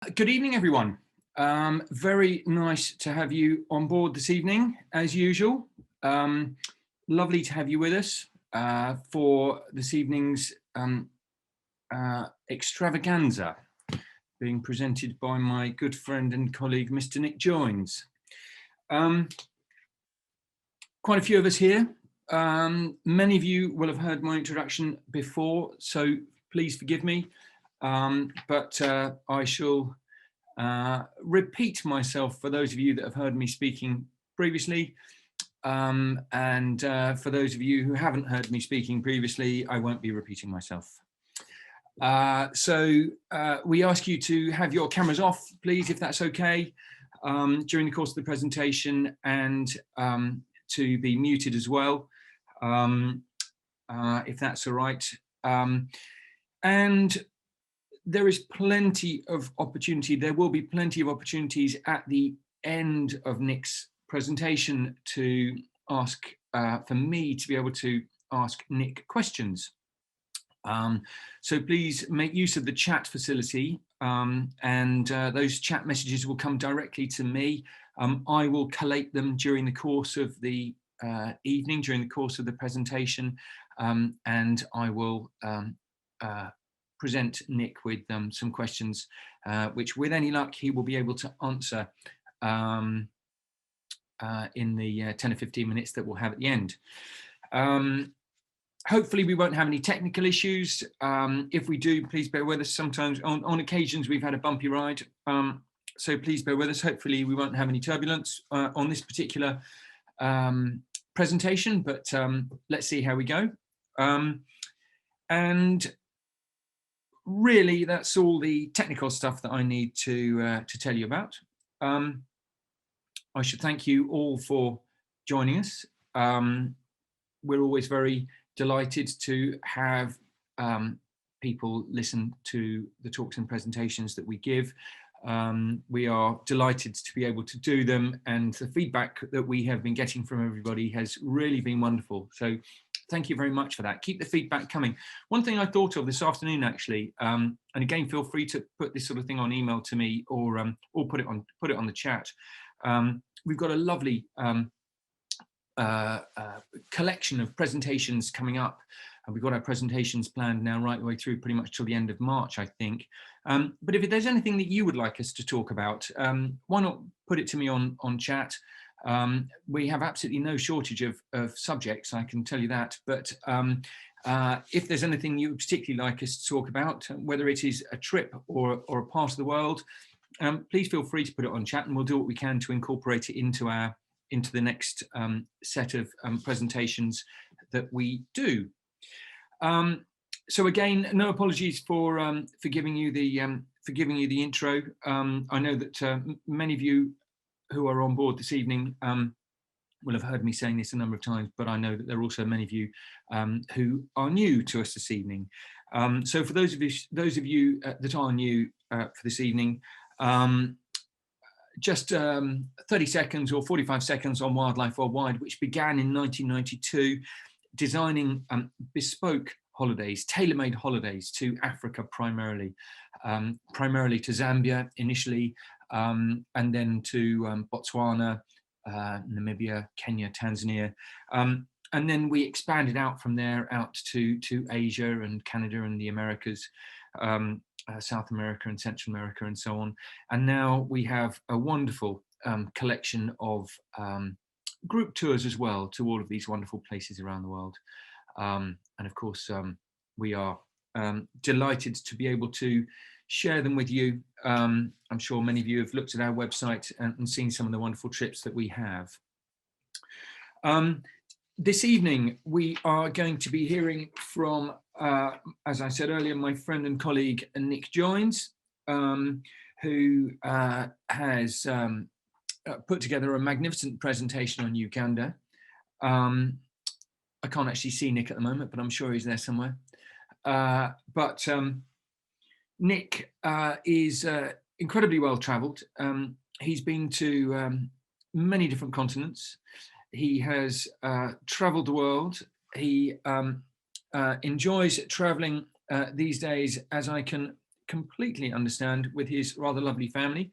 Good evening, everyone. Very nice to have you on board this evening, as usual. Lovely to have you with us for this evening's extravaganza, being presented by my good friend and colleague, Mr. Nick Joynes. Quite a few of us here. Many of you will have heard my introduction before, so please forgive me. But I shall repeat myself for those of you that have heard me speaking previously, and for those of you who haven't heard me speaking previously, I won't be repeating myself. So we ask you to have your cameras off, please, if that's okay, during the course of the presentation, and to be muted as well, if that's all right. And there is plenty of opportunity. There will be plenty of opportunities at the end of Nick's presentation to ask, for me to be able to ask Nick questions. So please make use of the chat facility, and those chat messages will come directly to me. I will collate them during the course of the evening, during the course of the presentation, and I will present Nick with some questions, which with any luck, he will be able to answer in the 10 or 15 minutes that we'll have at the end. Hopefully we won't have any technical issues. If we do, please bear with us. Sometimes on occasions we've had a bumpy ride, so please bear with us. Hopefully we won't have any turbulence on this particular presentation, but let's see how we go. And really, that's all the technical stuff that I need to tell you about. I should thank you all for joining us. We're always very delighted to have people listen to the talks and presentations that we give. We are delighted to be able to do them, and the feedback that we have been getting from everybody has really been wonderful. So thank you very much for that. Keep the feedback coming. One thing I thought of this afternoon, actually, and again, feel free to put this sort of thing on email to me, or put it on the chat. We've got a lovely collection of presentations coming up. We've got our presentations planned now right the way through pretty much till the end of March, I think. But if there's anything that you would like us to talk about, why not put it to me on chat? We have absolutely no shortage of subjects, I can tell you that. But if there's anything you would particularly like us to talk about, whether it is a trip or a part of the world, please feel free to put it on chat, and we'll do what we can to incorporate it into the next set of presentations that we do. So again, no apologies for giving you the intro. I know that many of you who are on board this evening will have heard me saying this a number of times, but I know that there are also many of you who are new to us this evening. So for those of you that are new for this evening, just 30 seconds or 45 seconds on Wildlife Worldwide, which began in 1992, designing bespoke holidays, tailor-made holidays to Africa primarily to Zambia initially, and then to Botswana, Namibia, Kenya, Tanzania, and then we expanded out from there out to Asia and Canada and the Americas, South America and Central America and so on. And now we have a wonderful collection of group tours as well to all of these wonderful places around the world. And of course, we are delighted to be able to share them with you. I'm sure many of you have looked at our website and seen some of the wonderful trips that we have. This evening, we are going to be hearing from, as I said earlier, my friend and colleague, Nick Joynes, who has put together a magnificent presentation on Uganda. I can't actually see Nick at the moment, but I'm sure he's there somewhere. But Nick is incredibly well travelled. He's been to many different continents. He has travelled the world. He enjoys travelling these days, as I can completely understand with his rather lovely family,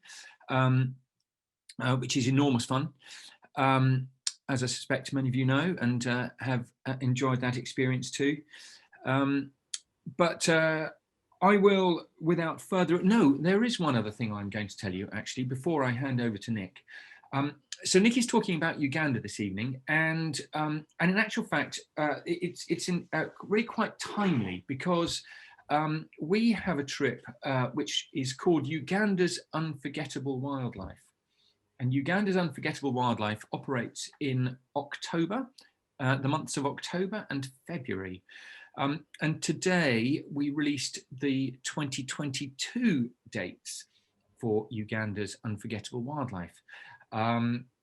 which is enormous fun. As I suspect many of you know, and have enjoyed that experience too. But I will, without further, no, there is one other thing I'm going to tell you actually before I hand over to Nick. So Nick is talking about Uganda this evening, and in actual fact, it's really quite timely because we have a trip which is called Uganda's Unforgettable Wildlife. And Uganda's Unforgettable Wildlife operates in October, the months of October and February. And today we released the 2022 dates for Uganda's Unforgettable Wildlife.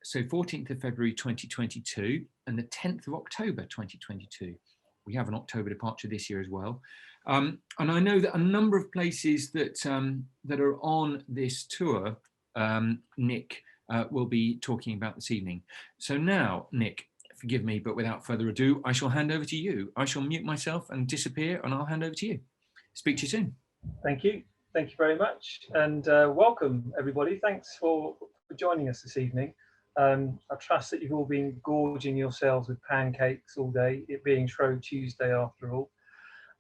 So 14th of February 2022 and the 10th of October 2022. We have an October departure this year as well. And I know that a number of places that, that are on this tour, Nick, will be talking about this evening. So now, Nick, forgive me, but without further ado, I shall hand over to you. I shall mute myself and disappear, and I'll hand over to you. Speak to you soon. Thank you. Thank you very much. And welcome, everybody. Thanks for joining us this evening. I trust that you've all been gorging yourselves with pancakes all day, it being Shrove Tuesday after all.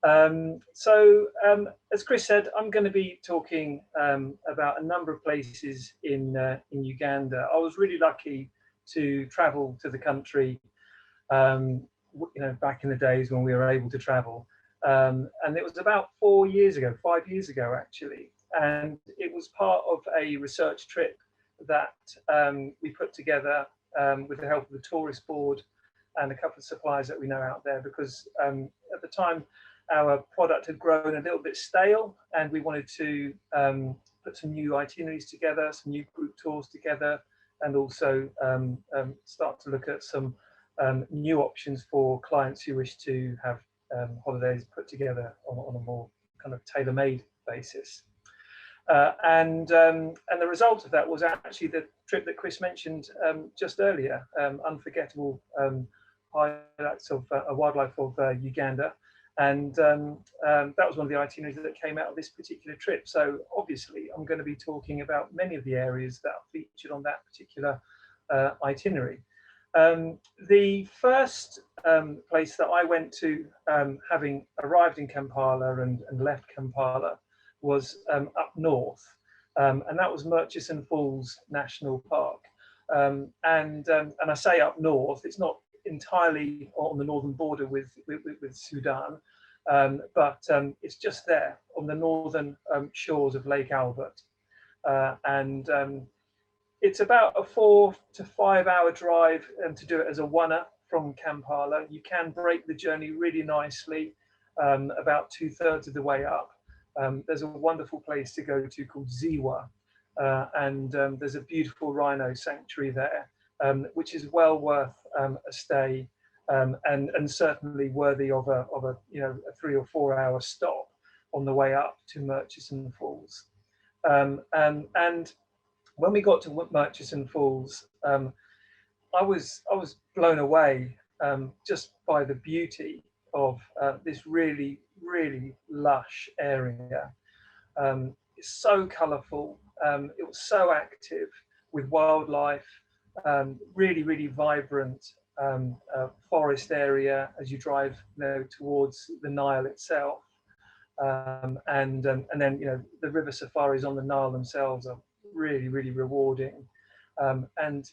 As Chris said, I'm going to be talking about a number of places in Uganda. I was really lucky to travel to the country, back in the days when we were able to travel. And it was about 5 years ago actually. And it was part of a research trip that we put together with the help of the tourist board and a couple of suppliers that we know out there, because at the time, our product had grown a little bit stale, and we wanted to put some new itineraries together, some new group tours together, and also start to look at some new options for clients who wish to have holidays put together on a more kind of tailor-made basis. And the result of that was actually the trip that Chris mentioned just earlier, Unforgettable Highlights of Wildlife of Uganda. And that was one of the itineraries that came out of this particular trip. So obviously I'm going to be talking about many of the areas that are featured on that particular itinerary. The first place that I went to, having arrived in Kampala and left Kampala, was up north, and that was Murchison Falls National Park. And I say up north, it's not entirely on the northern border with Sudan, but it's just there on the northern shores of Lake Albert, and it's about a 4 to 5 hour drive to do it as a oneer from Kampala. You can break the journey really nicely about 2/3 of the way up. There's a wonderful place to go to called Ziwa, and there's a beautiful rhino sanctuary there, which is well worth a stay, and certainly worthy of a 3 or 4 hour stop on the way up to Murchison Falls. And when we got to Murchison Falls, I was blown away just by the beauty of this really lush area. It's so colourful. It was so active with wildlife. Really vibrant forest area as you drive towards the Nile itself, and then the river safaris on the Nile themselves are really rewarding, and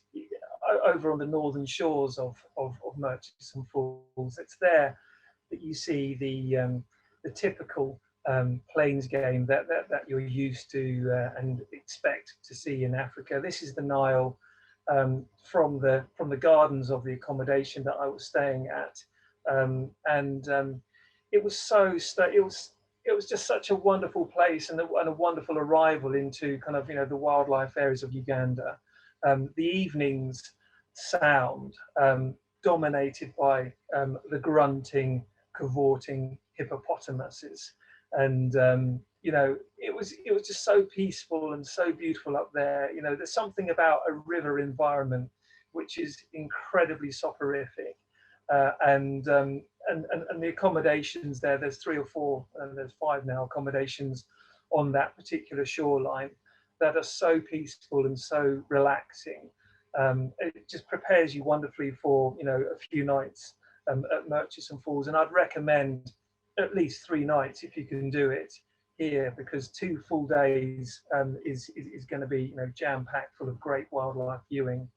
over on the northern shores of Murchison Falls, it's there that you see the typical plains game that you're used to and expect to see in Africa. This is the Nile from the gardens of the accommodation that I was staying at, and it was just such a wonderful place and a wonderful arrival into kind of the wildlife areas of Uganda. The evenings sound dominated by the grunting, cavorting hippopotamuses, and it was just so peaceful and so beautiful up there. There's something about a river environment which is incredibly soporific, and the accommodations there's 3 or 4, and there's 5 now accommodations on that particular shoreline that are so peaceful and so relaxing. It just prepares you wonderfully for, you know, a few nights at Murchison Falls, and I'd recommend at least 3 nights if you can do it here, because 2 full days is going to be, you know, jam packed full of great wildlife viewing.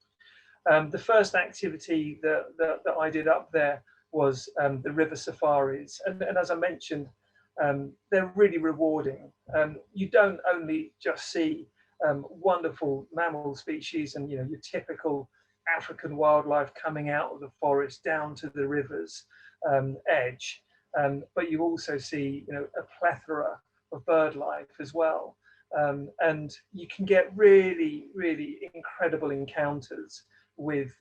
The first activity that I did up there was the river safaris, and as I mentioned, they're really rewarding. You don't only just see wonderful mammal species and, you know, your typical African wildlife coming out of the forest down to the river's edge, but you also see, you know, a plethora of bird life as well, and you can get really, really incredible encounters with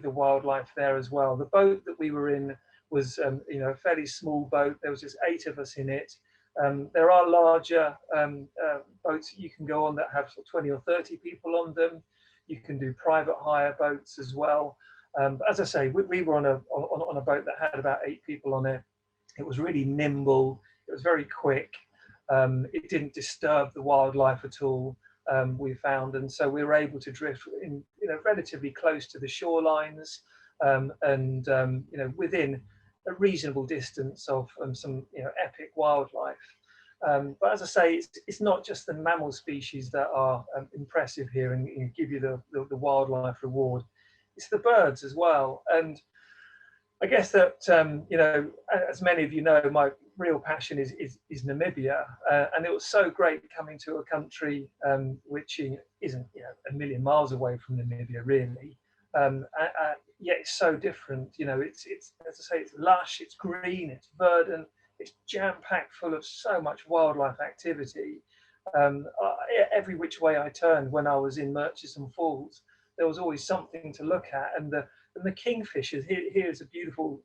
the wildlife there as well. The boat that we were in was, you know, a fairly small boat. There was just 8 of us in it. There are larger boats that you can go on that have sort of 20 or 30 people on them. You can do private hire boats as well. But as I say, we were on a boat that had about 8 people on it. It was really nimble. It was very quick. It didn't disturb the wildlife at all, we found, and so we were able to drift in, you know, relatively close to the shorelines, and you know, within a reasonable distance of some, you know, epic wildlife. But as I say, it's not just the mammal species that are impressive here and give you the wildlife reward. It's the birds as well. And I guess that, you know, as many of you know, my real passion is Namibia, and it was so great coming to a country which isn't, you know, a million miles away from Namibia, really. Yet it's so different. You know, it's as I say, it's lush, it's green, it's verdant, it's jam-packed full of so much wildlife activity. Every which way I turned when I was in Murchison Falls, there was always something to look at, and the kingfishers. Here's a beautiful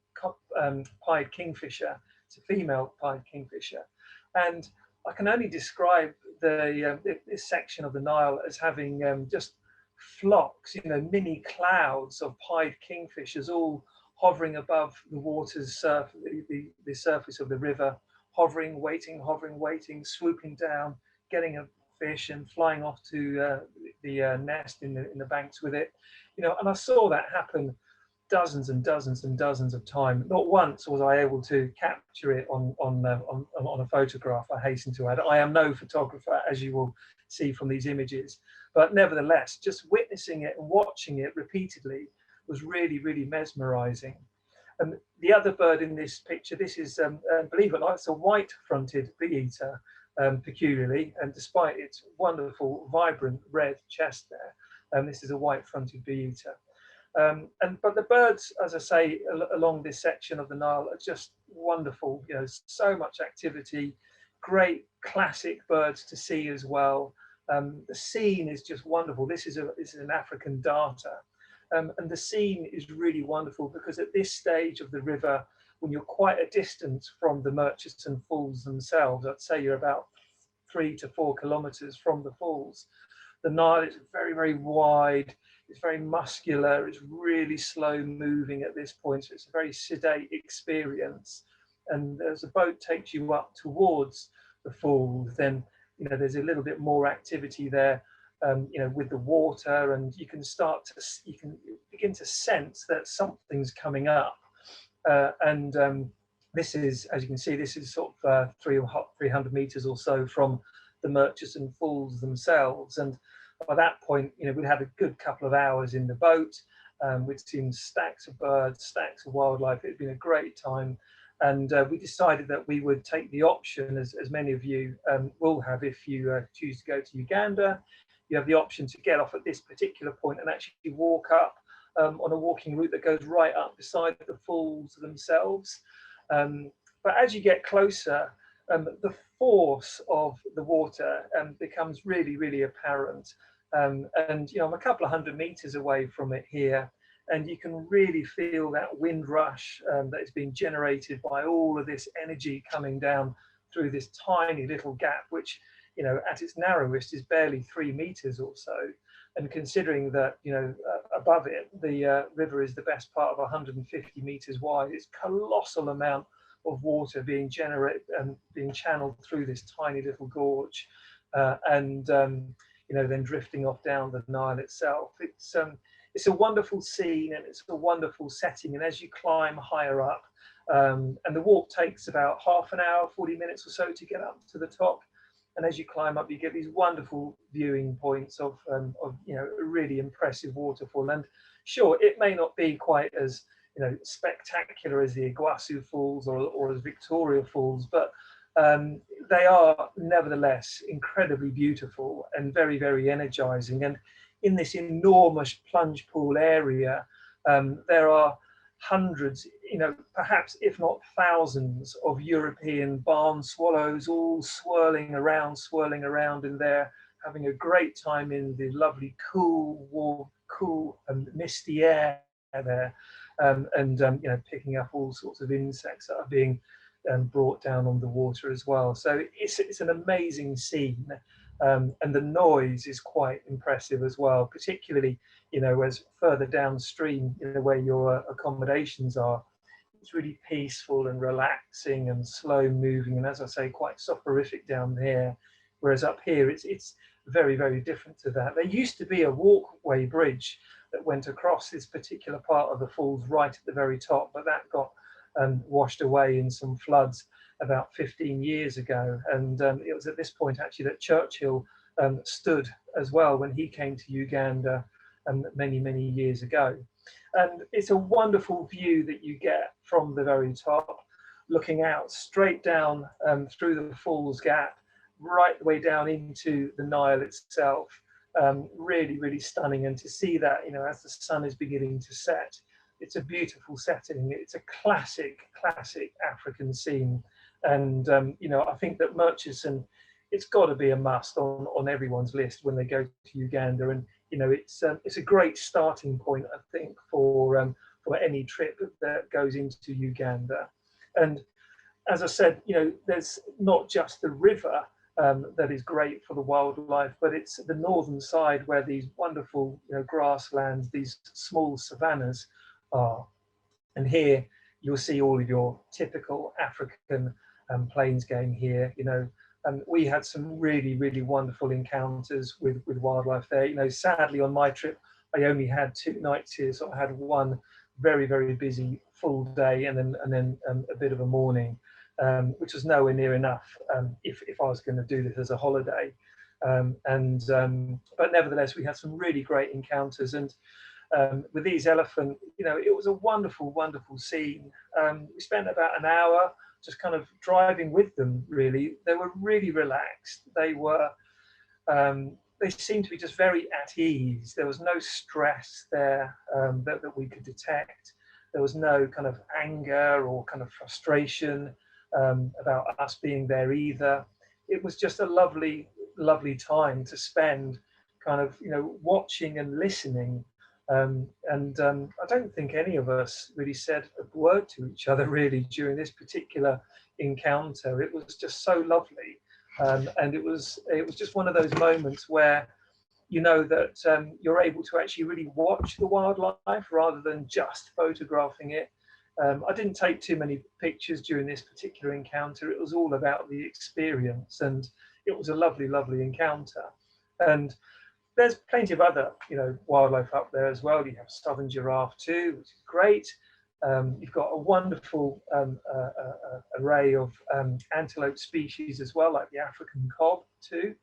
pied kingfisher. It's a female pied kingfisher, and I can only describe this section of the Nile as having just flocks, you know, mini clouds of pied kingfishers, all hovering above the water's surface, the surface of the river, hovering, waiting, swooping down, getting a fish and flying off to the nest in the banks with it, you know. And I saw that happen dozens and dozens and dozens of times. Not once was I able to capture it on a photograph, I hasten to add. I am no photographer, as you will see from these images, but nevertheless, just witnessing it and watching it repeatedly was really, really mesmerizing. And the other bird in this picture, this is, believe it or not, it's a white-fronted bee-eater, peculiarly, and despite its wonderful, vibrant red chest there, this is a white-fronted bee-eater. But the birds, as I say, along this section of the Nile are just wonderful. You know, so much activity, great classic birds to see as well. The scene is just wonderful. This is an African darter, and the scene is really wonderful because at this stage of the river, when you're quite a distance from the Murchison Falls themselves, I'd say you're about 3 to 4 kilometers from the falls. The Nile is very, very wide. It's very muscular. It's really slow moving at this point. So it's a very sedate experience. And as the boat takes you up towards the falls, then, you know, there's a little bit more activity there, you know, with the water, and you can begin to sense that something's coming up. This is, as you can see, this is sort of 300 meters or so from the Murchison Falls themselves. And by that point, you know, we'd had a good couple of hours in the boat. We'd seen stacks of birds, stacks of wildlife. It'd been a great time. And we decided that we would take the option, as many of you will have if you choose to go to Uganda. You have the option to get off at this particular point and actually walk up on a walking route that goes right up beside the falls themselves. But as you get closer, the force of the water becomes really, really apparent. And, you know, I'm a couple of 100 meters away from it here, and you can really feel that wind rush that is being generated by all of this energy coming down through this tiny little gap, which, you know, at its narrowest is barely 3 meters or so. And considering that, you know, above it, the river is the best part of 150 meters wide, it's a colossal amount of water being generated and being channeled through this tiny little gorge, and you know, then drifting off down the Nile itself. It's a wonderful scene, and it's a wonderful setting. And as you climb higher up, and the walk takes about half an hour, 40 minutes or so to get up to the top. And as you climb up, you get these wonderful viewing points of you know, a really impressive waterfall. And sure, it may not be quite as, you know, spectacular as the Iguazu Falls or as Victoria Falls, but they are nevertheless incredibly beautiful and very, very energizing. And in this enormous plunge pool area, there are hundreds, you know, perhaps if not thousands of European barn swallows, all swirling around in there, having a great time in the lovely cool, warm, cool and misty air there, and you know, picking up all sorts of insects that are being brought down on the water as well. So it's an amazing scene, and the noise is quite impressive as well, particularly, you know, as further downstream, you know, where your accommodations are. It's really peaceful and relaxing and slow moving, and as I say, quite soporific down here, whereas up here it's very, very different to that. There used to be a walkway bridge that went across this particular part of the falls right at the very top, but that got washed away in some floods about 15 years ago. And it was at this point actually that Churchill stood as well when he came to Uganda many, many years ago. And it's a wonderful view that you get from the very top, looking out straight down through the Falls Gap, right the way down into the Nile itself. Really, really stunning. And to see that, you know, as the sun is beginning to set, it's a beautiful setting. It's a classic African scene. And, you know, I think that Murchison, it's got to be a must on everyone's list when they go to Uganda. And, you know, it's a great starting point, I think, for any trip that goes into Uganda. And as I said, you know, there's not just the river that is great for the wildlife, but it's the northern side where these wonderful, you know, grasslands, these small savannas are. And here you'll see all of your typical African plains game here, you know. And we had some really, really wonderful encounters with wildlife there. You know, sadly on my trip, I only had 2 nights here, so I had one very, very busy full day and then a bit of a morning, which was nowhere near enough if I was going to do this as a holiday. But nevertheless, we had some really great encounters. And with these elephant, you know, it was a wonderful, wonderful scene. We spent about an hour just kind of driving with them, really. They were really relaxed. They were, they seemed to be just very at ease. There was no stress there that we could detect. There was no kind of anger or kind of frustration about us being there either. It was just a lovely, lovely time to spend kind of, you know, watching and listening. I don't think any of us really said a word to each other really during this particular encounter. It was just so lovely, and it was just one of those moments where you know that you're able to actually really watch the wildlife rather than just photographing it. I didn't take too many pictures during this particular encounter. It was all about the experience, and it was a lovely, lovely encounter. And there's plenty of other, you know, wildlife up there as well. You have southern giraffe too, which is great. You've got a wonderful array of antelope species as well, like the African cob too.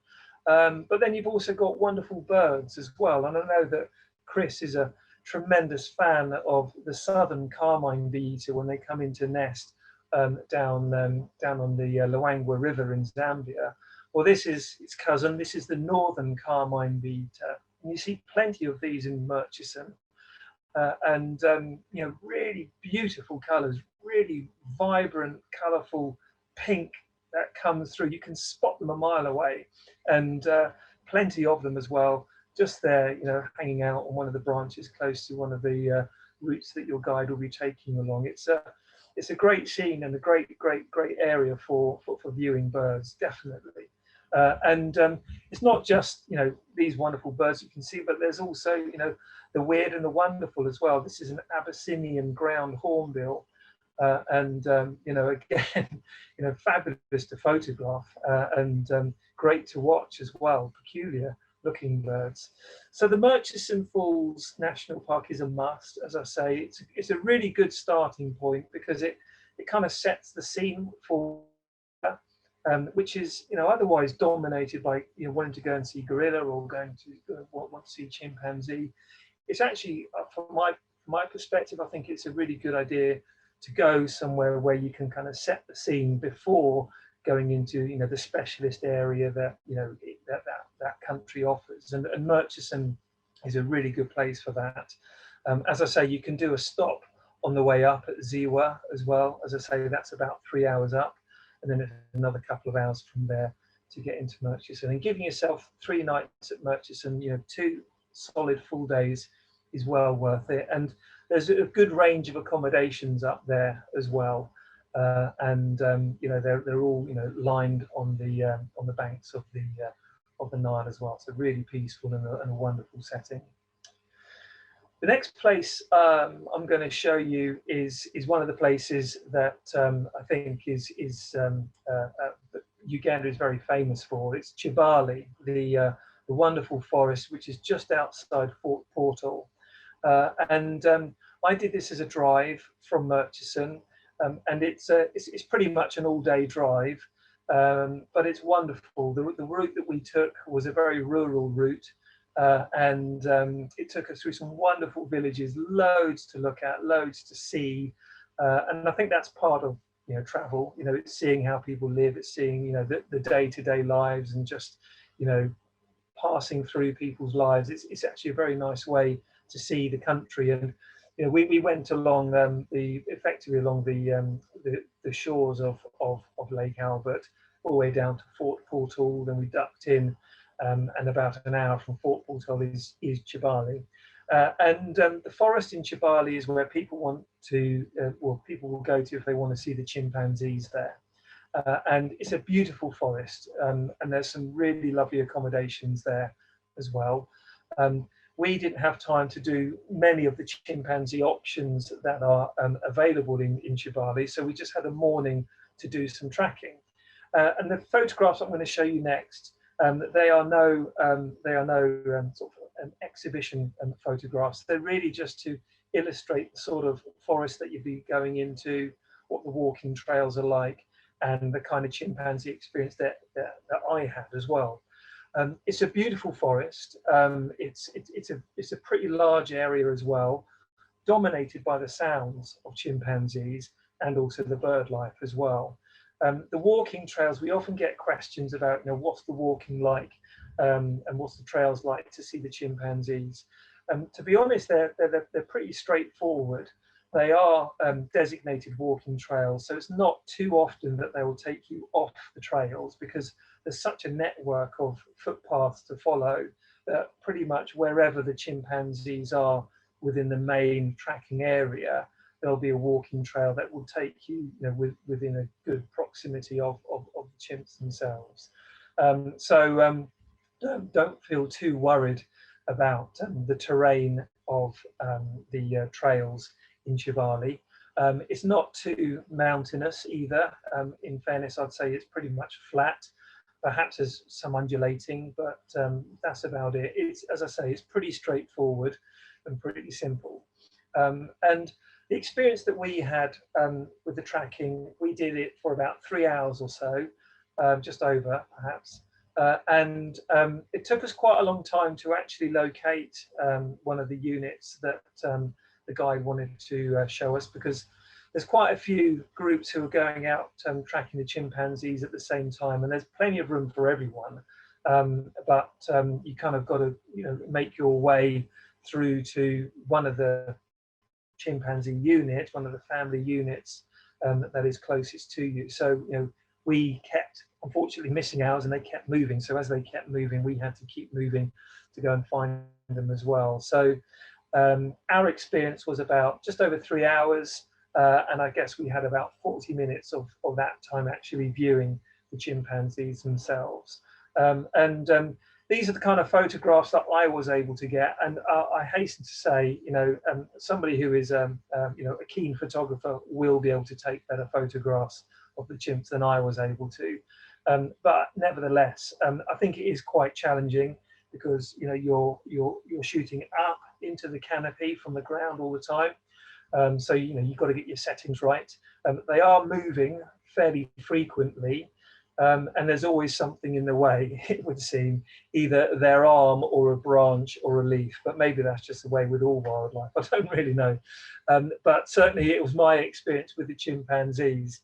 But then you've also got wonderful birds as well. And I know that Chris is a tremendous fan of the southern carmine bee-eater when they come into nest down on the Luangwa River in Zambia. Well, this is its cousin. This is the northern carmine bee-eater. And you see plenty of these in Murchison. You know, really beautiful colours, really vibrant, colourful pink that comes through. You can spot them a mile away, and plenty of them as well, just there, you know, hanging out on one of the branches close to one of the routes that your guide will be taking along. It's a great scene and a great area for viewing birds, definitely. It's not just, you know, these wonderful birds you can see, but there's also, you know, the weird and the wonderful as well. This is an Abyssinian ground hornbill, You know, again, you know, fabulous to photograph, and great to watch as well, peculiar looking birds. So the Murchison Falls National Park is a must. As I say, it's a really good starting point because it kind of sets the scene for which is, you know, otherwise dominated by, you know, wanting to go and see gorilla or going to want to see chimpanzee. It's actually, from my perspective, I think it's a really good idea to go somewhere where you can kind of set the scene before going into, you know, the specialist area that, you know, that country offers. And Murchison is a really good place for that. As I say, you can do a stop on the way up at Ziwa as well. As I say, that's about 3 hours up, and then another couple of hours from there to get into Murchison. And giving yourself 3 nights at Murchison, you know, 2 solid full days is well worth it. And there's a good range of accommodations up there as well. You know, they're all, you know, lined on the banks of the Nile as well. So really peaceful and a wonderful setting. The next place I'm going to show you is one of the places that I think Uganda is very famous for. It's Chibali, the wonderful forest which is just outside Fort Portal. I did this as a drive from Murchison, and it's pretty much an all-day drive, but it's wonderful. The route that we took was a very rural route. It took us through some wonderful villages, loads to look at, loads to see, and I think that's part of, you know, travel. You know, it's seeing how people live, it's seeing, you know, the day-to-day lives, and just, you know, passing through people's lives. It's actually a very nice way to see the country. And you know, we went along effectively along the shores of Lake Albert, all the way down to Fort Portal. Then we ducked in. And about an hour from Fort Portal is Chibali. The forest in Chibali is where people want to, people will go to if they want to see the chimpanzees there. And it's a beautiful forest, and there's some really lovely accommodations there as well. We didn't have time to do many of the chimpanzee options that are available in Chibali, so we just had a morning to do some tracking. And the photographs I'm going to show you next, they are no sort of exhibition photographs. They're really just to illustrate the sort of forest that you'd be going into, what the walking trails are like, and the kind of chimpanzee experience that I had as well. It's a beautiful forest. It's a pretty large area as well, dominated by the sounds of chimpanzees and also the bird life as well. The walking trails, we often get questions about, you know, what's the walking like, and what's the trails like to see the chimpanzees. To be honest, they're pretty straightforward. They are designated walking trails, so it's not too often that they will take you off the trails, because there's such a network of footpaths to follow that pretty much wherever the chimpanzees are within the main tracking area, there'll be a walking trail that will take you, you know, within a good proximity of the chimps themselves. Don't feel too worried about the terrain of the trails in Chibali. It's not too mountainous either. In fairness, I'd say it's pretty much flat. Perhaps there's some undulating, but that's about it. It's, as I say, it's pretty straightforward and pretty simple. And the experience that we had with the tracking, we did it for about 3 hours or so, just over perhaps. It took us quite a long time to actually locate one of the units that the guide wanted to show us, because there's quite a few groups who are going out tracking the chimpanzees at the same time, and there's plenty of room for everyone. But you kind of got to, you know, make your way through to one of the chimpanzee units, one of the family units that is closest to you. So, you know, we kept unfortunately missing ours, and they kept moving. So as they kept moving, we had to keep moving to go and find them as well. So our experience was about just over 3 hours. And I guess we had about 40 minutes of that time actually viewing the chimpanzees themselves. these are the kind of photographs that I was able to get, and I hasten to say, somebody who is, a keen photographer will be able to take better photographs of the chimps than I was able to. But nevertheless, I think it is quite challenging because you're shooting up into the canopy from the ground all the time. So you've got to get your settings right. They are moving fairly frequently. And there's always something in the way, it would seem, either their arm or a branch or a leaf, but maybe that's just the way with all wildlife. I don't really know. But certainly it was my experience with the chimpanzees.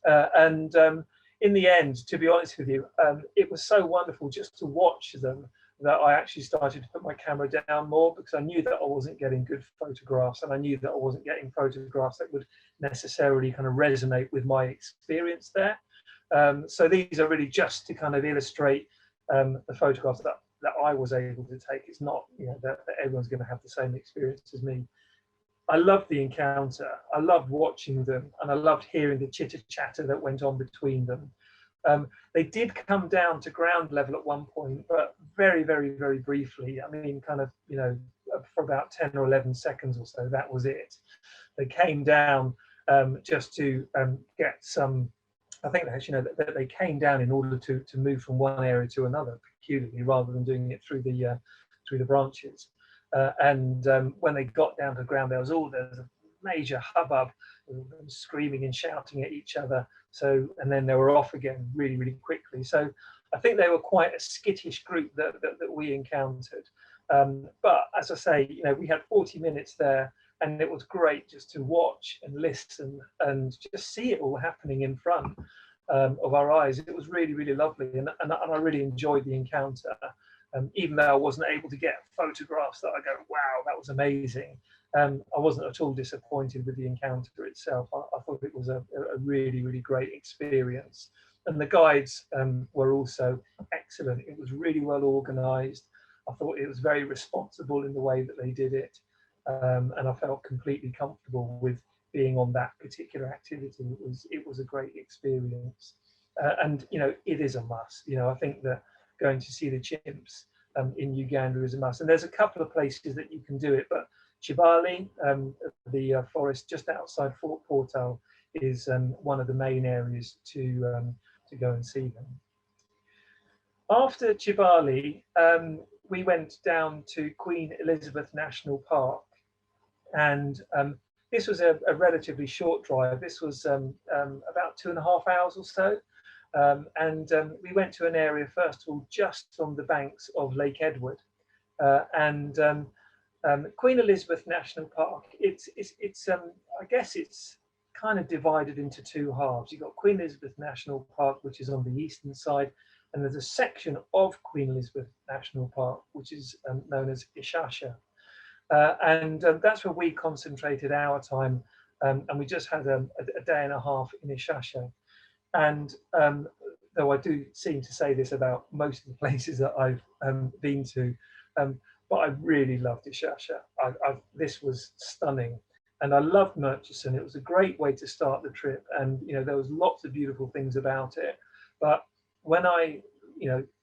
And in the end, to be honest with you, it was so wonderful just to watch them that I actually started to put my camera down more, because I knew that I wasn't getting good photographs, and I knew that I wasn't getting photographs that would necessarily kind of resonate with my experience there. So these are really just to kind of illustrate the photographs that I was able to take. It's not that everyone's going to have the same experience as me. I loved the encounter. I loved watching them, and I loved hearing the chitter chatter that went on between them. They did come down to ground level at one point, but very, very, very briefly. I mean, kind of, for about 10 or 11 seconds or so, that was it. They came down just to get some, I think that they came down in order to move from one area to another peculiarly, rather than doing it through the branches. And when they got down to the ground, there was a major hubbub, screaming and shouting at each other. So, and then they were off again really, really quickly. So I think they were quite a skittish group that we encountered. But as I say, we had 40 minutes there, and it was great just to watch and listen and just see it all happening in front of our eyes. It was really, really lovely, and I really enjoyed the encounter. Even though I wasn't able to get photographs that I go, wow, that was amazing. I wasn't at all disappointed with the encounter itself. I thought it was a really, really great experience. And the guides were also excellent. It was really well organized. I thought it was very responsible in the way that they did it. And I felt completely comfortable with being on that particular activity. It was a great experience. And, it is a must. I think that going to see the chimps in Uganda is a must. And there's a couple of places that you can do it, but Chibali, the forest just outside Fort Portal, is one of the main areas to go and see them. After Chibali, we went down to Queen Elizabeth National Park, and this was a relatively short drive. This was about 2.5 hours or so. And we went to an area, first of all, just on the banks of Lake Edward. Queen Elizabeth National Park, it's I guess it's kind of divided into two halves. You've got Queen Elizabeth National Park, which is on the eastern side, and there's a section of Queen Elizabeth National Park, which is known as Ishasha. That's where we concentrated our time, and we just had a day and a half in Ishasha. And though I do seem to say this about most of the places that I've been to, but I really loved Ishasha. This was stunning, and I loved Murchison. It was a great way to start the trip, and there was lots of beautiful things about it. But when I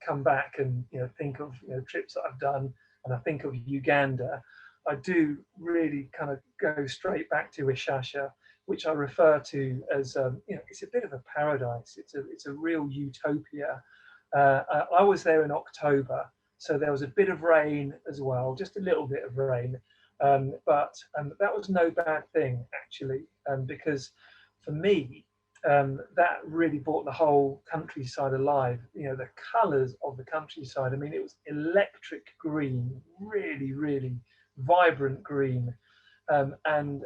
come back and think of trips that I've done, and I think of Uganda, I do really kind of go straight back to Ishasha, which I refer to as it's a bit of a paradise. It's a real utopia. I was there in October, so there was a bit of rain as well, just a little bit of rain, but that was no bad thing actually, because for me that really brought the whole countryside alive. The colours of the countryside. I mean, it was electric green, really, really vibrant green, and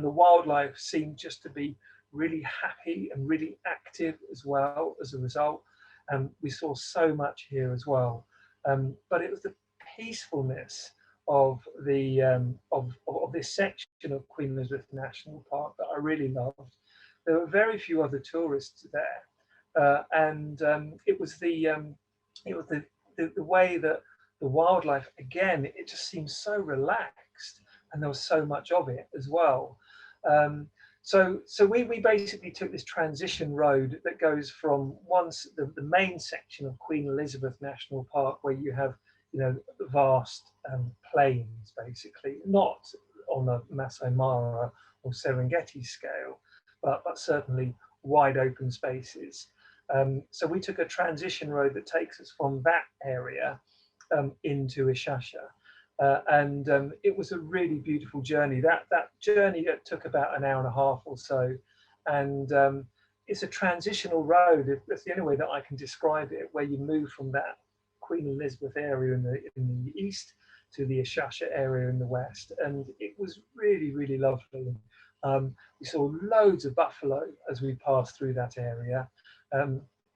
the wildlife seemed just to be really happy and really active as well as a result. We saw so much here as well, but it was the peacefulness of the of this section of Queen Elizabeth National Park that I really loved. There were very few other tourists there, and it was the way that the wildlife, again, it just seemed so relaxed, and there was so much of it as well. so we basically took this transition road that goes from the main section of Queen Elizabeth National Park, where you have, you know, vast plains, basically, not on the Masai Mara or Serengeti scale, but certainly wide open spaces. So we took a transition road that takes us from that area into Ishasha. And it was a really beautiful journey. That journey took about an hour and a half or so, and it's a transitional road. That's the only way that I can describe it, where you move from that Queen Elizabeth area in the east to the Ishasha area in the west, and it was really, really lovely. We saw loads of buffalo as we passed through that area.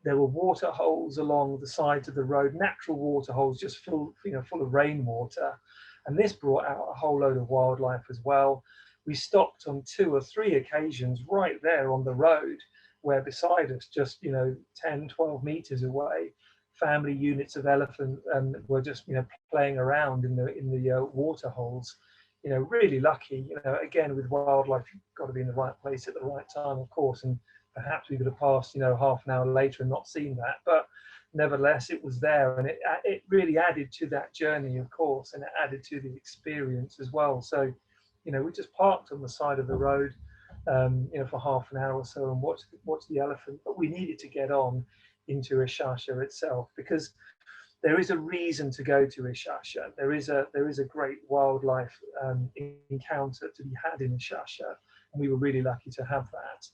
There were water holes along the sides of the road, natural water holes, just full of rainwater. And this brought out a whole load of wildlife as well. We stopped on 2 or 3 occasions right there on the road, where beside us, just, you know, 10, 12 meters away, family units of elephant were just, you know, playing around in the water holes. You know, really lucky. You know, again, with wildlife, you've got to be in the right place at the right time, of course. And perhaps we could have passed, you know, half an hour later and not seen that, but nevertheless, it was there, and it really added to that journey, of course, and it added to the experience as well. So, you know, we just parked on the side of the road, you know, for half an hour or so and watched the elephant. But we needed to get on into Ishasha itself, because there is a reason to go to Ishasha. There is a great wildlife encounter to be had in Ishasha, and we were really lucky to have that.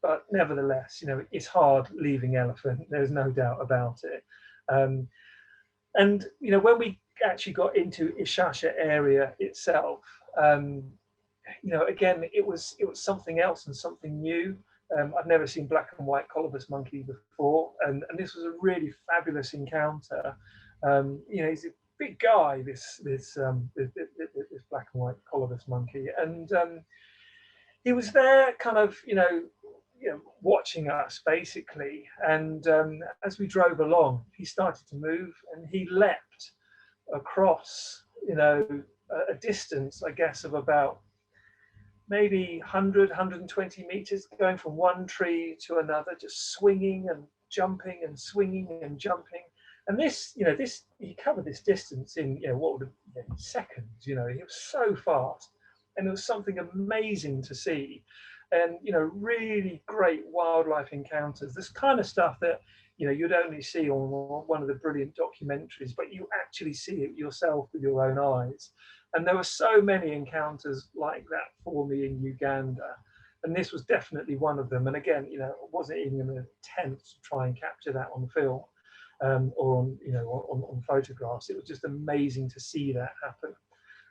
But nevertheless, you know, it's hard leaving elephant. There's no doubt about it. And you know, when we actually got into Ishasha area itself, you know, again, it was something else and something new. I've never seen black and white colobus monkey before, and this was a really fabulous encounter. You know, he's a big guy, this black and white colobus monkey, and he was there, kind of, you know, watching us basically. And as we drove along, he started to move, and he leapt across, you know, a distance, I guess, of about maybe 100, 120 meters, going from one tree to another, just swinging and jumping and swinging and jumping. And this, you know, he covered this distance in, you know, what would have been seconds. You know, he was so fast. And it was something amazing to see, and, you know, really great wildlife encounters. This kind of stuff that, you know, you'd only see on one of the brilliant documentaries, but you actually see it yourself with your own eyes. And there were so many encounters like that for me in Uganda, and this was definitely one of them. And again, you know, I wasn't even going to attempt to try and capture that on film or on, you know, on photographs. It was just amazing to see that happen.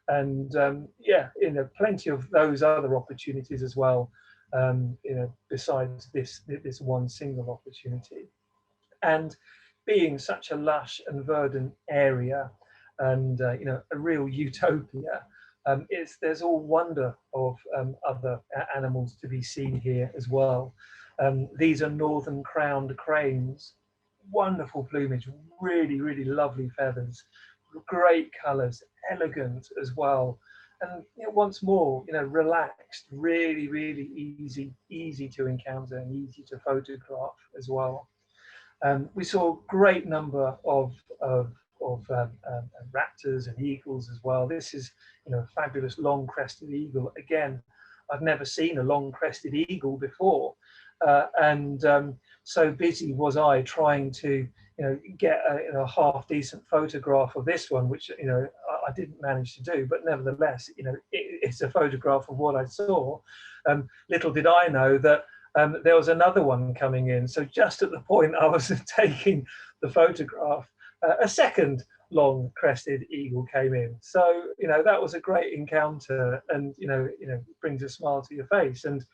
And yeah, you know, plenty of those other opportunities as well, you know, besides this one single opportunity. And being such a lush and verdant area, and you know, a real utopia, there's all wonder of other animals to be seen here as well. These are northern crowned cranes, wonderful plumage, really, really lovely feathers, great colours, elegant as well, and, you know, once more, you know, relaxed, really, really easy to encounter and easy to photograph as well. We saw a great number of raptors and eagles as well. This is, you know, a fabulous long-crested eagle. Again, I've never seen a long-crested eagle before, and so busy was I trying to, you know, get a half decent photograph of this one, which, you know, I didn't manage to do, but nevertheless, you know, it's a photograph of what I saw. Little did I know that there was another one coming in. So just at the point I was taking the photograph, a second long crested eagle came in. So, you know, that was a great encounter, and, you know, brings a smile to your face. And,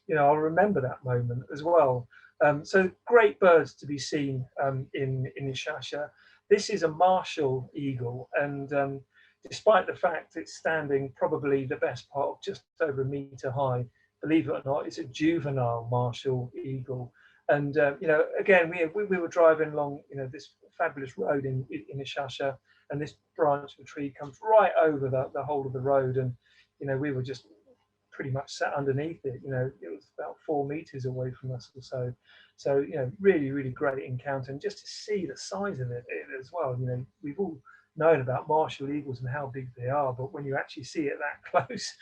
you know, I'll remember that moment as well. So great birds to be seen in Ishasha. This is a martial eagle, and despite the fact it's standing probably the best part of just over a meter high, believe it or not, it's a juvenile martial eagle. And you know, again, we were driving along, you know, this fabulous road in Ishasha, and this branch of a tree comes right over the whole of the road, and, you know, we were just pretty much sat underneath it. You know, it was about 4 meters away from us or so. So, you know, really, really great encounter. And just to see the size of it as well, you know, we've all known about martial eagles and how big they are, but when you actually see it that close,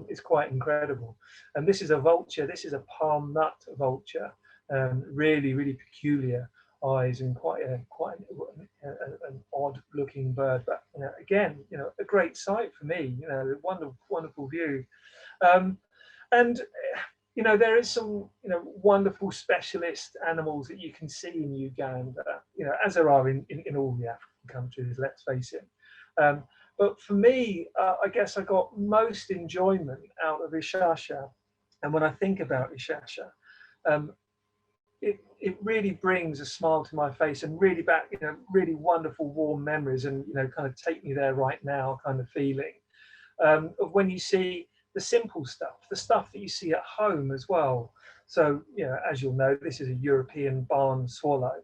it's quite incredible. And this is a vulture. This is a palm nut vulture. Really, really peculiar eyes and quite an odd looking bird, but you know, again, you know, a great sight for me. You know, wonderful view. And you know, there is some, you know, wonderful specialist animals that you can see in Uganda, you know, as there are in all the African countries, let's face it. But for me, I guess I got most enjoyment out of Ishasha. And when I think about Ishasha, it really brings a smile to my face and really back, you know, really wonderful warm memories, and you know, kind of take me there right now kind of feeling of when you see the simple stuff, the stuff that you see at home as well. So, you know, as you'll know, this is a European barn swallow,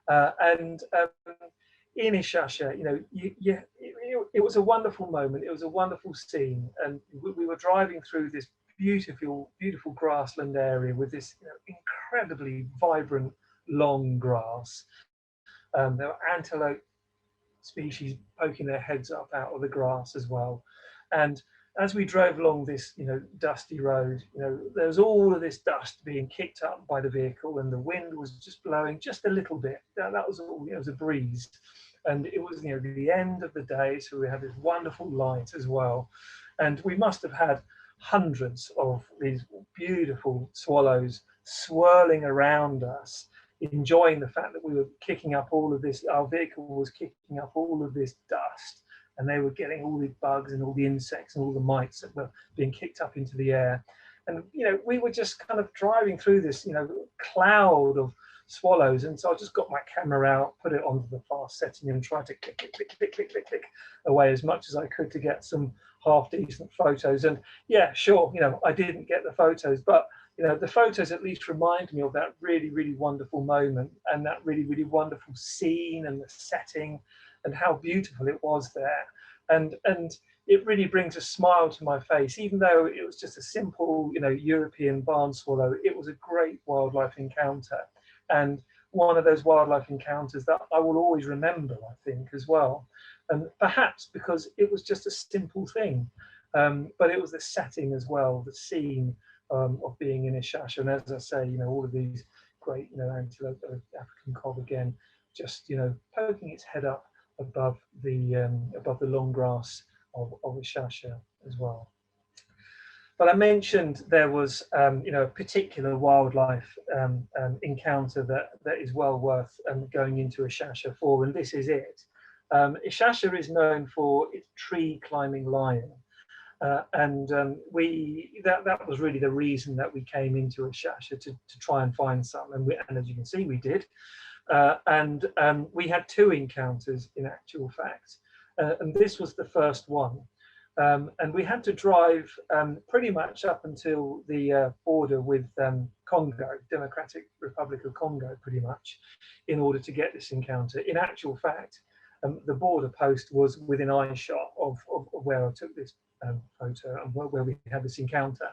and in Ishasha, you know, it was a wonderful moment. It was a wonderful scene, and we were driving through this beautiful grassland area with this, you know, incredibly vibrant long grass. There were antelope species poking their heads up out of the grass as well. And as we drove along this, you know, dusty road, you know, there was all of this dust being kicked up by the vehicle, and the wind was just blowing just a little bit. That was all. It was a breeze, and it was, you know, the end of the day, so we had this wonderful light as well, and we must have had hundreds of these beautiful swallows swirling around us, enjoying the fact that we were kicking up all of this, our vehicle was kicking up all of this dust, and they were getting all the bugs and all the insects and all the mites that were being kicked up into the air. And, you know, we were just kind of driving through this, you know, cloud of swallows. And so I just got my camera out, put it onto the fast setting, and tried to click away as much as I could to get some half decent photos. And yeah, sure, you know, I didn't get the photos, but you know, the photos at least remind me of that really, really wonderful moment, and that really, really wonderful scene and the setting and how beautiful it was there. And it really brings a smile to my face, even though it was just a simple, you know, European barn swallow. It was a great wildlife encounter, and one of those wildlife encounters that I will always remember, I think, as well. And perhaps because it was just a simple thing, but it was the setting as well, the scene of being in Ishasha. And as I say, you know, all of these great, you know, antelope, African cob again, just, you know, poking its head up above the long grass of Ishasha as well. But I mentioned there was, you know, a particular wildlife encounter that is well worth going into Ishasha for, and this is it. Ishasha is known for its tree climbing lion. And that was really the reason that we came into Ishasha, to try and find some, and as you can see, we did. And we had 2 encounters in actual fact, and this was the first one. And we had to drive pretty much up until the border with Congo, Democratic Republic of Congo, pretty much, in order to get this encounter. In actual fact, the border post was within eyeshot of where I took this photo and where we had this encounter.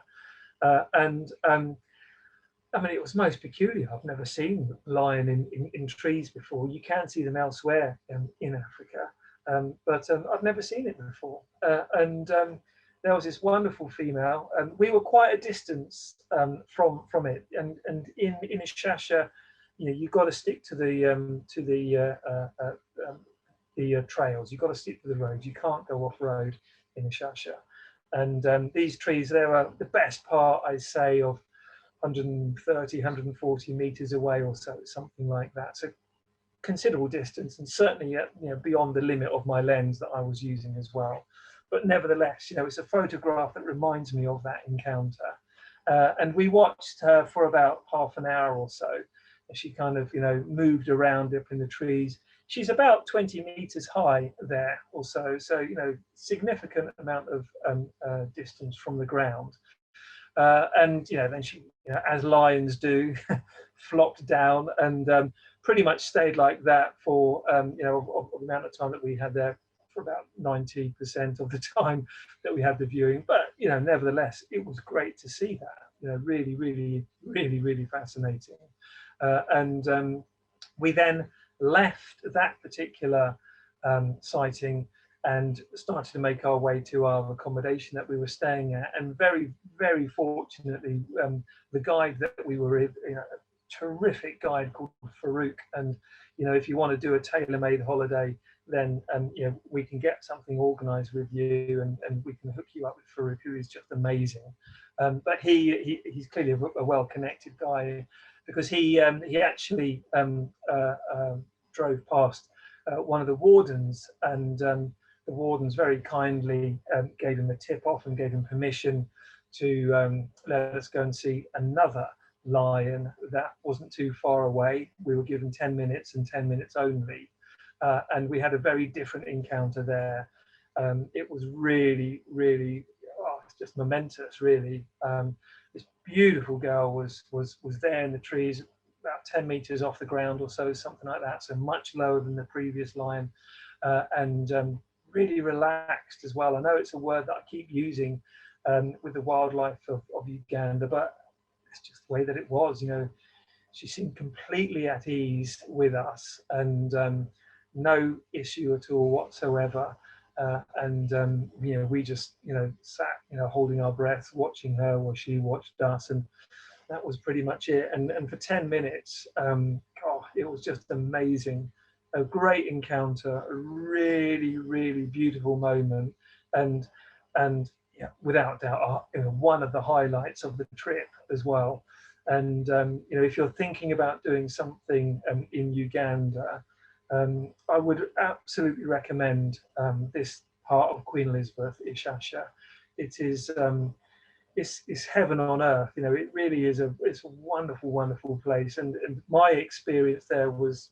I mean, it was most peculiar. I've never seen lion in trees before. You can see them elsewhere in Africa, but I've never seen it before. There was this wonderful female, and we were quite a distance from it. And in Ishasha, you know, you've got to stick to the trails. You've got to stick to the road. You can't go off road in Ishasha. And these trees, they were the best part, I'd say, of 130, 140 meters away or so, something like that. So considerable distance, and certainly, you know, beyond the limit of my lens that I was using as well. But nevertheless, you know, it's a photograph that reminds me of that encounter. And we watched her for about half an hour or so. She kind of, you know, moved around up in the trees. She's about 20 meters high there or so. So, you know, significant amount of distance from the ground. And, you know, then she, you know, as lions do, flopped down and pretty much stayed like that for, you know, of the amount of time that we had there, for about 90% of the time that we had the viewing. But nevertheless, it was great to see that. Really, really, really, really fascinating. And we then left that particular sighting and started to make our way to our accommodation that we were staying at. And very, very fortunately, the guide that we were with, a terrific guide called Farouk. And if you want to do a tailor-made holiday, then we can get something organised with you, and we can hook you up with Farouk, who is just amazing. But he's clearly a well-connected guy, because he actually drove past one of the wardens, and the wardens very kindly gave him a tip off and gave him permission to let us go and see another lion that wasn't too far away. We were given 10 minutes and 10 minutes only, and we had a very different encounter there. It was really, really, it's just momentous, really. This beautiful girl was there in the trees, about 10 meters off the ground or so, something like that, so much lower than the previous lion, and really relaxed as well. I know it's a word that I keep using with the wildlife of Uganda, but it's just the way that it was. She seemed completely at ease with us, and no issue at all whatsoever. And we just sat holding our breath, watching her while she watched us, and that was pretty much it. And for 10 minutes, it was just amazing. A great encounter, a really, really beautiful moment, and yeah, without doubt, one of the highlights of the trip as well. And if you're thinking about doing something in Uganda, I would absolutely recommend this part of Queen Elizabeth, Ishasha. It is it's heaven on earth. It really is it's a wonderful, wonderful place. And my experience there was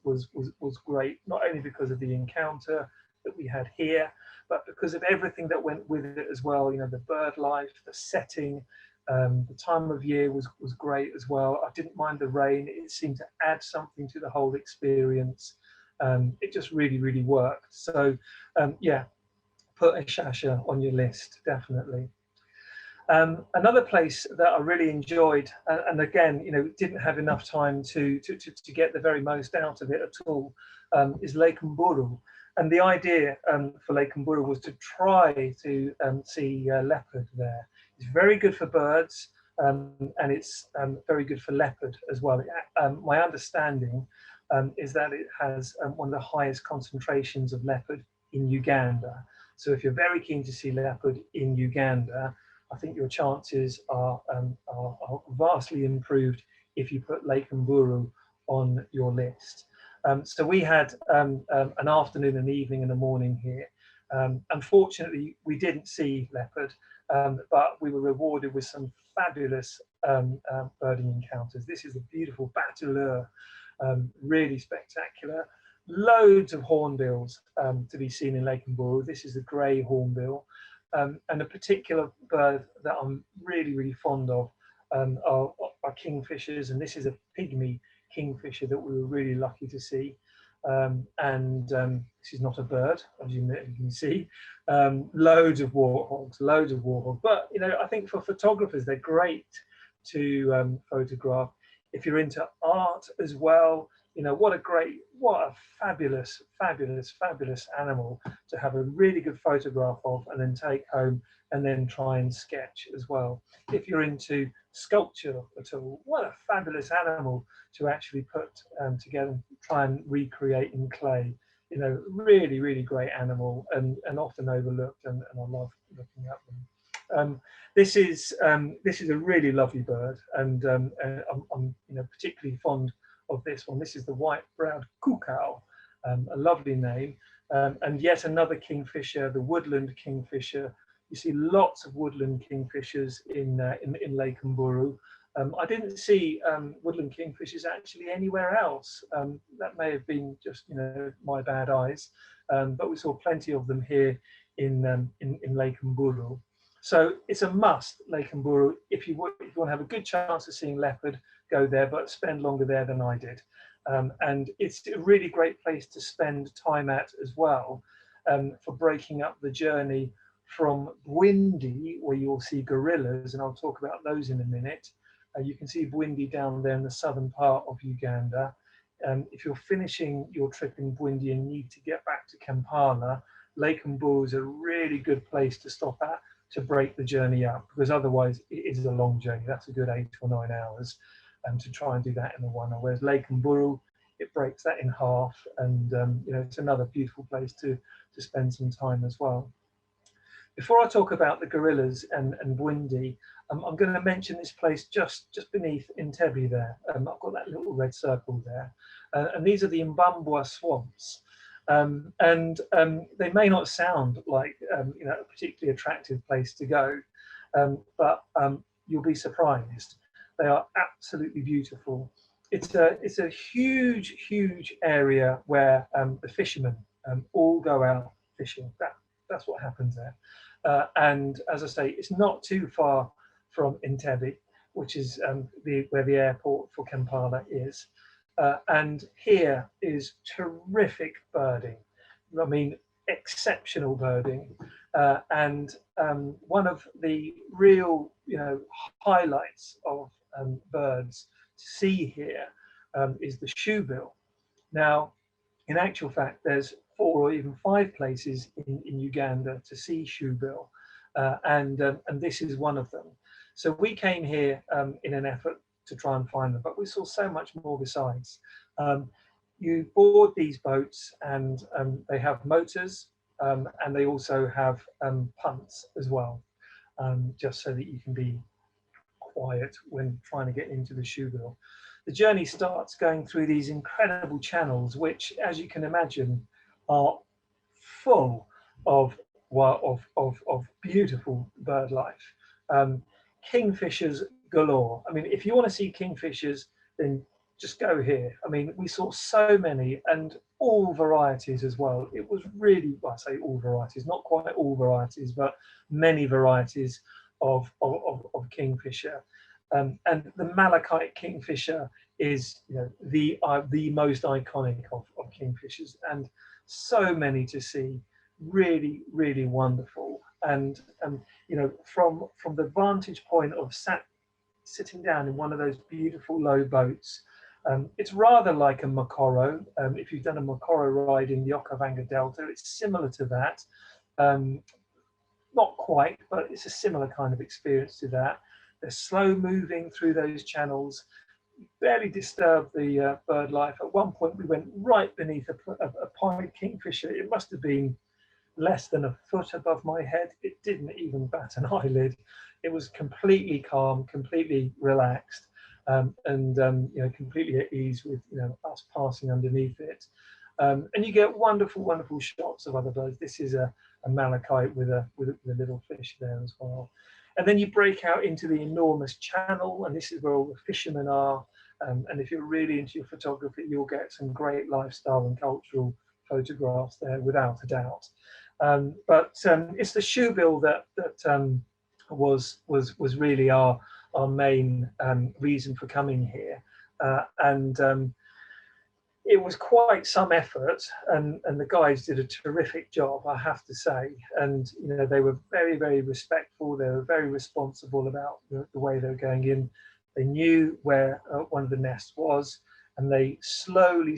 great, not only because of the encounter that we had here, but because of everything that went with it as well. The bird life, the setting, the time of year was great as well. I didn't mind the rain. It seemed to add something to the whole experience. It just really, really worked. So yeah, put Ishasha on your list, definitely. Another place that I really enjoyed, and again, didn't have enough time to get the very most out of it at all, is Lake Mburu. And the idea for Lake Mburu was to try to see leopard there. It's very good for birds, and it's very good for leopard as well. My understanding is that it has one of the highest concentrations of leopard in Uganda. So if you're very keen to see leopard in Uganda, I think your chances are vastly improved if you put Lake Mburu on your list. So we had an afternoon, an evening, and a morning here. Unfortunately, we didn't see leopard, but we were rewarded with some fabulous birding encounters. This is a beautiful batuleur, really spectacular. Loads of hornbills to be seen in Lake Mburu. This is a grey hornbill. And a particular bird that I'm really, really fond of are kingfishers, and this is a pygmy kingfisher that we were really lucky to see. This is not a bird, as you can see. Loads of warthogs. But I think for photographers, they're great to photograph. If you're into art as well, what a fabulous animal to have a really good photograph of and then take home and then try and sketch as well. If you're into sculpture at all, what a fabulous animal to actually put together, try and recreate in clay. Really, really great animal, and often overlooked, and I love looking at them. This is a really lovely bird, and I'm particularly fond of this one. This is the white-browed cuckoo, a lovely name, and yet another kingfisher, the woodland kingfisher. You see lots of woodland kingfishers in Lake Mburu. I didn't see woodland kingfishers actually anywhere else. That may have been just my bad eyes, but we saw plenty of them here in Lake Mburu. So it's a must, Lake Mburu. If you want to have a good chance of seeing leopard, go there, but spend longer there than I did. And it's a really great place to spend time at as well, for breaking up the journey from Bwindi, where you'll see gorillas, and I'll talk about those in a minute. You can see Bwindi down there in the southern part of Uganda. If you're finishing your trip in Bwindi and need to get back to Kampala, Lake Mburu is a really good place to stop at to break the journey up, because otherwise it is a long journey. That's a good 8 or 9 hours to try and do that in a 1 hour. Whereas Lake Mburu, it breaks that in half, and you know, it's another beautiful place to spend some time as well. Before I talk about the gorillas and Bwindi, I'm going to mention this place just beneath Entebbe there. I've got that little red circle there. And these are the Mbambwa swamps. They may not sound like you know, a particularly attractive place to go, but you'll be surprised. They are absolutely beautiful. It's a huge area where the fishermen all go out fishing. That's what happens there. And as I say, it's not too far from Entebbe, which is where the airport for Kampala is. And here is terrific birding. I mean, exceptional birding. And one of the real, you know, highlights of birds to see here is the shoebill. Now, in actual fact, there's 4 or even 5 places in Uganda to see shoebill, and this is one of them. So we came here in an effort to try and find them, but we saw so much more besides. You board these boats, and they have motors, and they also have punts as well, just so that you can be quiet when trying to get into the shoebill. The journey starts going through these incredible channels, which, as you can imagine, are full of beautiful bird life. Kingfishers galore. I mean, if you want to see kingfishers, then just go here. I mean, we saw so many, and all varieties as well. It was really, well, I say all varieties, not quite all varieties, but many varieties of kingfisher. And the malachite kingfisher is, you know, the most iconic of kingfishers, and so many to see. Really wonderful. And you know, from the vantage point of sitting down in one of those beautiful low boats, it's rather like a Makoro. If you've done a Makoro ride in the Okavanga Delta, it's similar to that. Not quite, but it's a similar kind of experience to that. They're slow moving through those channels, barely disturb the bird life. At one point, we went right beneath a pied kingfisher. It must have been less than a foot above my head. It didn't even bat an eyelid. It was completely calm, completely relaxed, and you know, completely at ease with, you know, us passing underneath it. And you get wonderful shots of other birds. This is a malachite with a little fish there as well. And then you break out into the enormous channel, and this is where all the fishermen are. And if you're really into your photography, you'll get some great lifestyle and cultural photographs there, without a doubt. But it's the shoebill that was really our main reason for coming here, and it was quite some effort, and the guys did a terrific job, I have to say. And you know, they were very respectful. They were very responsible about the way they were going in. They knew where one of the nests was, and they slowly,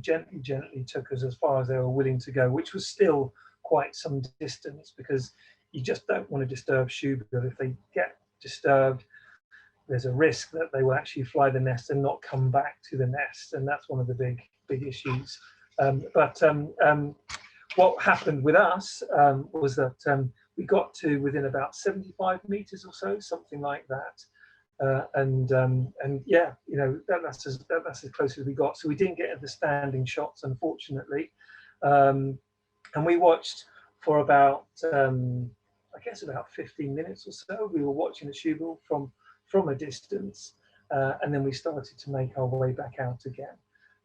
gently took us as far as they were willing to go, which was still quite some distance, because you just don't want to disturb shoebill. If they get disturbed, there's a risk that they will actually fly the nest and not come back to the nest, and that's one of the big issues. What happened with us was that we got to within about 75 meters or so, something like that. And yeah, you know, that's as close as we got. So we didn't get the standing shots, unfortunately. And we watched for about, I guess about 15 minutes or so. We were watching the shoebill from a distance, and then we started to make our way back out again.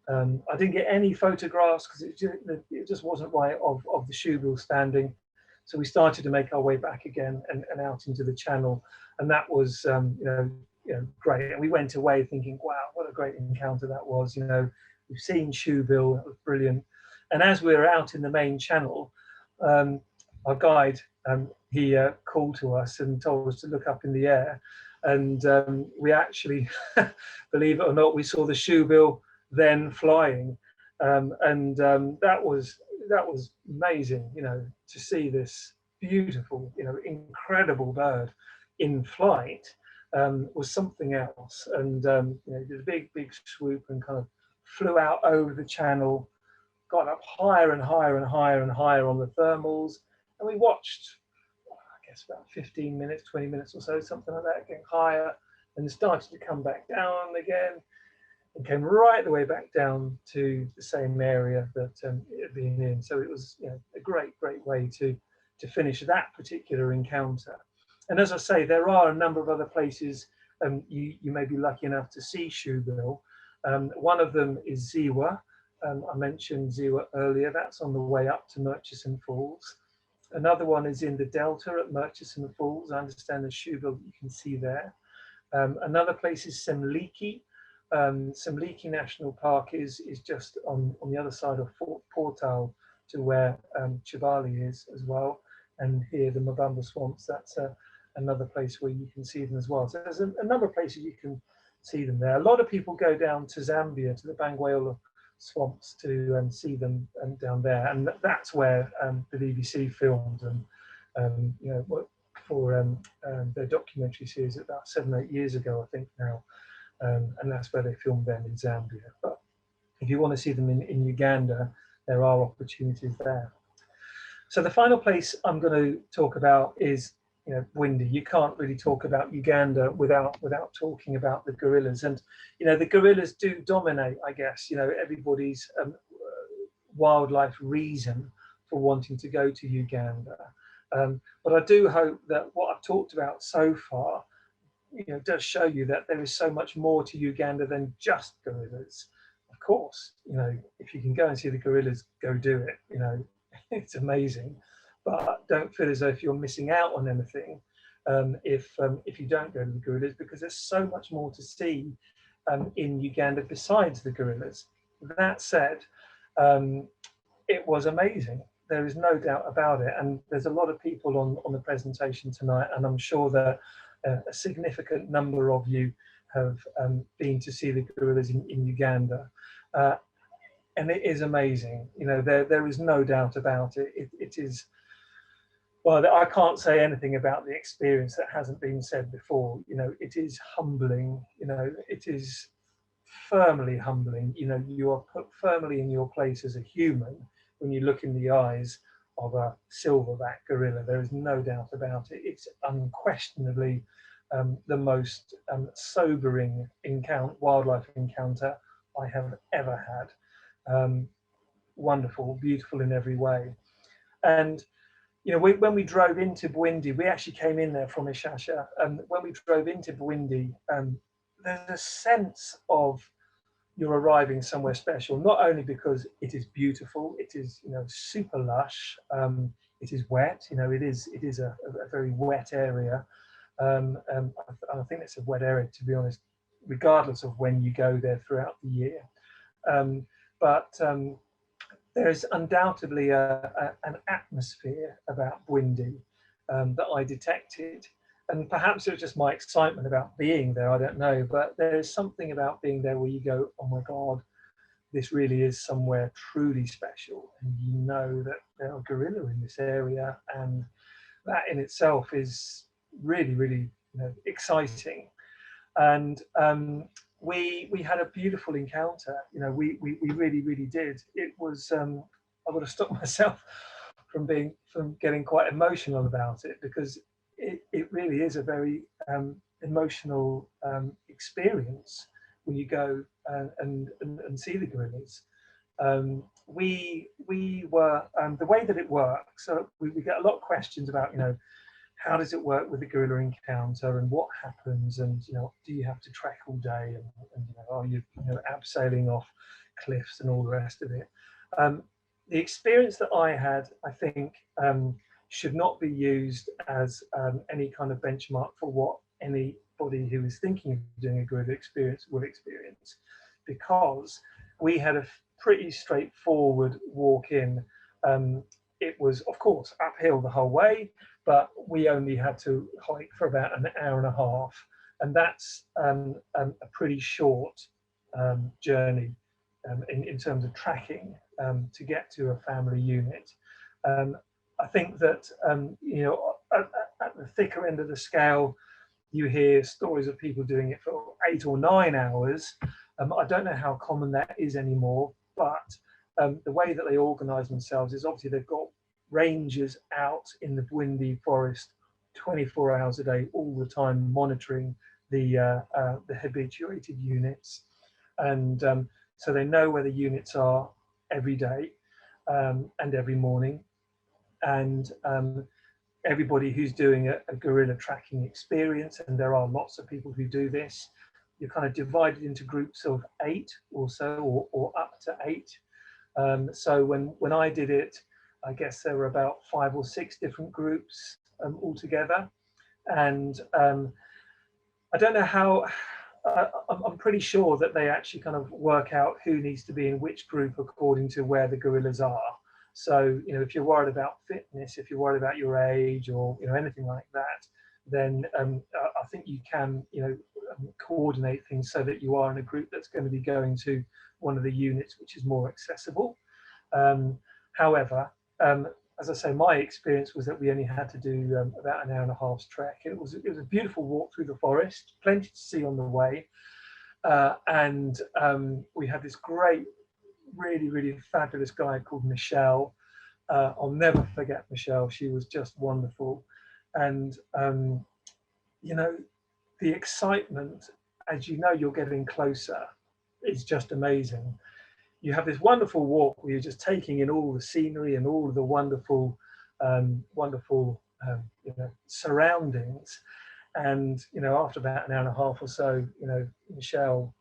I didn't get any photographs because it just wasn't right of the shoebill standing. So we started to make our way back again and out into the channel, and that was you know, great. And we went away thinking, wow, what a great encounter that was. You know, we've seen shoebill, that was brilliant. And as we were out in the main channel, our guide, he called to us and told us to look up in the air. And we actually, believe it or not, we saw the shoebill then flying. That was amazing, you know, to see this beautiful, you know, incredible bird in flight. Was something else. And you know, did a big swoop and kind of flew out over the channel, got up higher and higher and higher and higher on the thermals, and we watched, I guess, about 15 minutes, 20 minutes or so, something like that, getting higher, and started to come back down again, and came right the way back down to the same area that it had been in. So it was, you know, a great way to finish that particular encounter. And as I say, there are a number of other places you may be lucky enough to see shoebill. One of them is Ziwa. I mentioned Ziwa earlier. That's on the way up to Murchison Falls. Another one is in the Delta at Murchison Falls. I understand the shoebill you can see there. Another place is Semliki. Semliki National Park is just on the other side of Fort Portal to where Chibali is as well. And here, the Mabamba Swamps, that's another place where you can see them as well. So there's a number of places you can see them there. A lot of people go down to Zambia, to the Bangweolo swamps, to see them down there. And that's where the BBC filmed you know, for their documentary series about 7-8 years ago, I think now. And that's where they filmed them in Zambia. But if you want to see them in Uganda, there are opportunities there. So the final place I'm going to talk about is, you know, Bwindi. You can't really talk about Uganda without talking about the gorillas. And, you know, the gorillas do dominate, I guess, you know, everybody's wildlife reason for wanting to go to Uganda. But I do hope that what I've talked about so far, you know, does show you that there is so much more to Uganda than just gorillas. Of course, you know, if you can go and see the gorillas, go do it. You know, it's amazing. But don't feel as though if you're missing out on anything if you don't go to the gorillas, because there's so much more to see in Uganda besides the gorillas. That said, it was amazing. There is no doubt about it. And there's a lot of people on the presentation tonight, and I'm sure that a significant number of you have been to see the gorillas in Uganda. And it is amazing. You know, there is no doubt about it. It is, well, I can't say anything about the experience that hasn't been said before. You know, it is humbling. You know, it is firmly humbling. You know, you are put firmly in your place as a human when you look in the eyes of a silverback gorilla. There is no doubt about it. It's unquestionably the most sobering wildlife encounter I have ever had. Wonderful, beautiful in every way. And you know, when we drove into Bwindi, we actually came in there from Ishasha, and when we drove into Bwindi, there's a sense of you're arriving somewhere special, not only because it is beautiful, it is, you know, super lush, it is wet, you know, it is a very wet area. I think it's a wet area, to be honest, regardless of when you go there throughout the year. But there's undoubtedly an atmosphere about Bwindi that I detected. And perhaps it was just my excitement about being there, I don't know. But there is something about being there where you go, oh my God, this really is somewhere truly special. And you know that there are gorilla in this area. And that in itself is really, really, you know, exciting. And we had a beautiful encounter. You know, we really, really did. It was, I would have stopped myself from getting quite emotional about it, because it really is a very emotional experience when you go and see the gorillas. We were the way that it works. So we get a lot of questions about, you know, how does it work with the gorilla encounter and what happens, and, you know, do you have to trek all day, and you know, are you abseiling off cliffs and all the rest of it. The experience that I had, I think, should not be used as any kind of benchmark for what anybody who is thinking of doing a gorilla experience will experience, because we had pretty straightforward walk in. It was, of course, uphill the whole way, but we only had to hike for about an hour and a half, and that's a pretty short journey in terms of tracking to get to a family unit. I think that you know, at the thicker end of the scale, you hear stories of people doing it for 8 or 9 hours. I don't know how common that is anymore, but the way that they organise themselves is obviously they've got rangers out in the windy forest 24 hours a day, all the time, monitoring the habituated units, and so they know where the units are every day and every morning, and everybody who's doing a gorilla tracking experience, and there are lots of people who do this, you're kind of divided into groups of 8 or so, or up to 8. So when I did it, I guess there were about 5 or 6 different groups altogether, and I don't know how. I'm pretty sure that they actually kind of work out who needs to be in which group according to where the gorillas are. So, you know, if you're worried about fitness, if you're worried about your age, or, you know, anything like that, then I think you can, you know, coordinate things so that you are in a group that's going to be going to one of the units which is more accessible. However, as I say, my experience was that we only had to do about an hour and a half's trek. It was a beautiful walk through the forest, plenty to see on the way, and we had this great, really fabulous guide called Michelle. I'll never forget Michelle. She was just wonderful, and you know, the excitement as you know you're getting closer is just amazing. You have this wonderful walk where you're just taking in all the scenery and all of the wonderful, you know, surroundings. And you know, after about an hour and a half or so, you know, Michelle,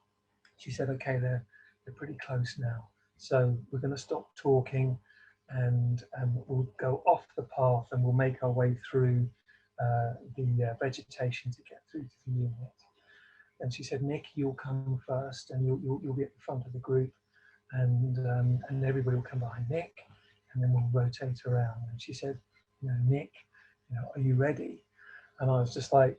she said, "Okay, they're pretty close now, so we're going to stop talking, and we'll go off the path, and we'll make our way through the vegetation to get through to the unit." And she said, "Nick, you'll come first, and you'll be at the front of the group, and everybody will come behind Nick, and then we'll rotate around." And she said, "You know, Nick, you know, are you ready?" And I was just like,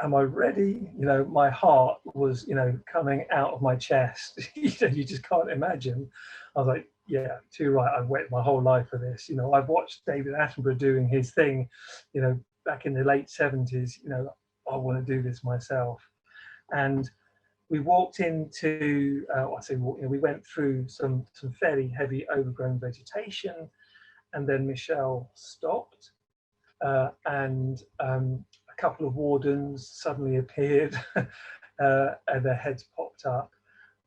"Am I ready?" You know, my heart was, you know, coming out of my chest. You know, you just can't imagine. I was like, "Yeah, too right. I've waited my whole life for this." You know, I've watched David Attenborough doing his thing, you know, back in the late 70s. You know, I want to do this myself. And we walked into, we went through some fairly heavy overgrown vegetation, and then Michelle stopped, and a couple of wardens suddenly appeared, and their heads popped up,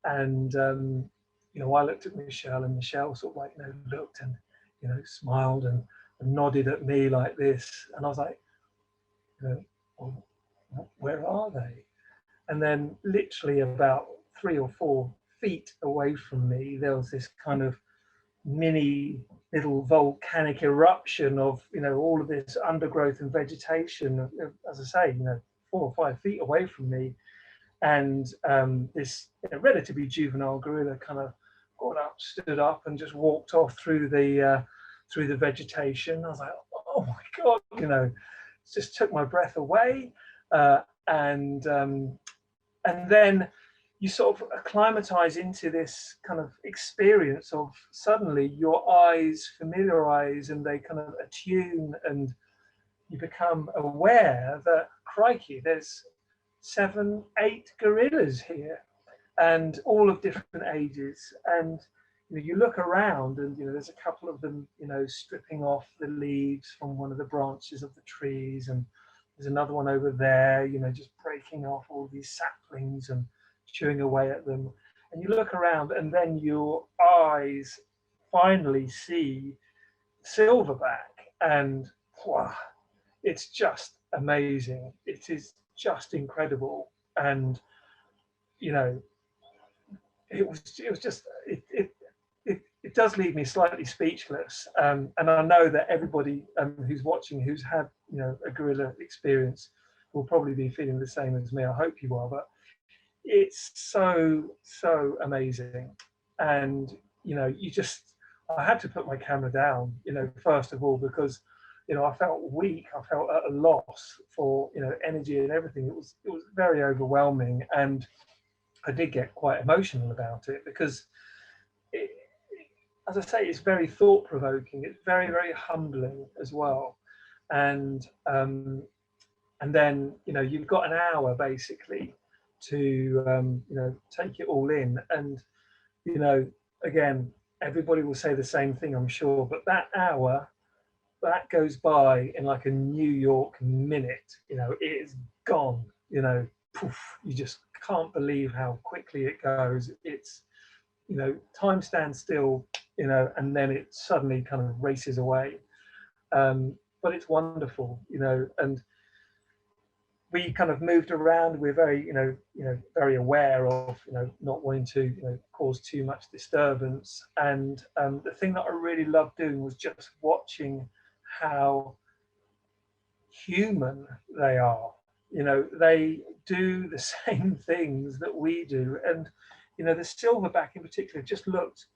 and you know, I looked at Michelle, and Michelle sort of like, you know, looked and, you know, smiled and nodded at me like this, and I was like, you know, well, where are they? And then literally about 3 or 4 feet away from me, there was this kind of mini little volcanic eruption of, you know, all of this undergrowth and vegetation, as I say, you know, 4 or 5 feet away from me. And this, you know, relatively juvenile gorilla kind of got up, stood up, and just walked off through the vegetation. I was like, "Oh my God," you know, it just took my breath away. And then you sort of acclimatize into this kind of experience of suddenly your eyes familiarize and they kind of attune, and you become aware that, crikey, there's 7, 8 gorillas here, and all of different ages. And you know, you look around, and you know, there's a couple of them, you know, stripping off the leaves from one of the branches of the trees, and there's another one over there, you know, just breaking off all these saplings and chewing away at them. And you look around, and then your eyes finally see silverback, and wow, it's just amazing. It is just incredible. And you know, it was just it does leave me slightly speechless, and I know that everybody who's watching, who's had, you know, a gorilla experience, will probably be feeling the same as me. I hope you are, but it's so amazing. and you just, I had to put my camera down, first of all, because I felt weak. I felt at a loss for energy and everything. It was very overwhelming, and I did get quite emotional about it because it, as I say, it's very thought provoking. It's very, very humbling as well, and then you've got an hour basically to take it all in, and again, everybody will say the same thing, I'm sure, but that hour, that goes by in like a New York minute. It is gone. Poof, you just can't believe how quickly it goes. It's time stands still, and then it suddenly kind of races away. But it's wonderful, and we kind of moved around. We're very very aware of not wanting to cause too much disturbance, and the thing that I really loved doing was just watching how human they are. They do the same things that we do, and the silverback in particular just looked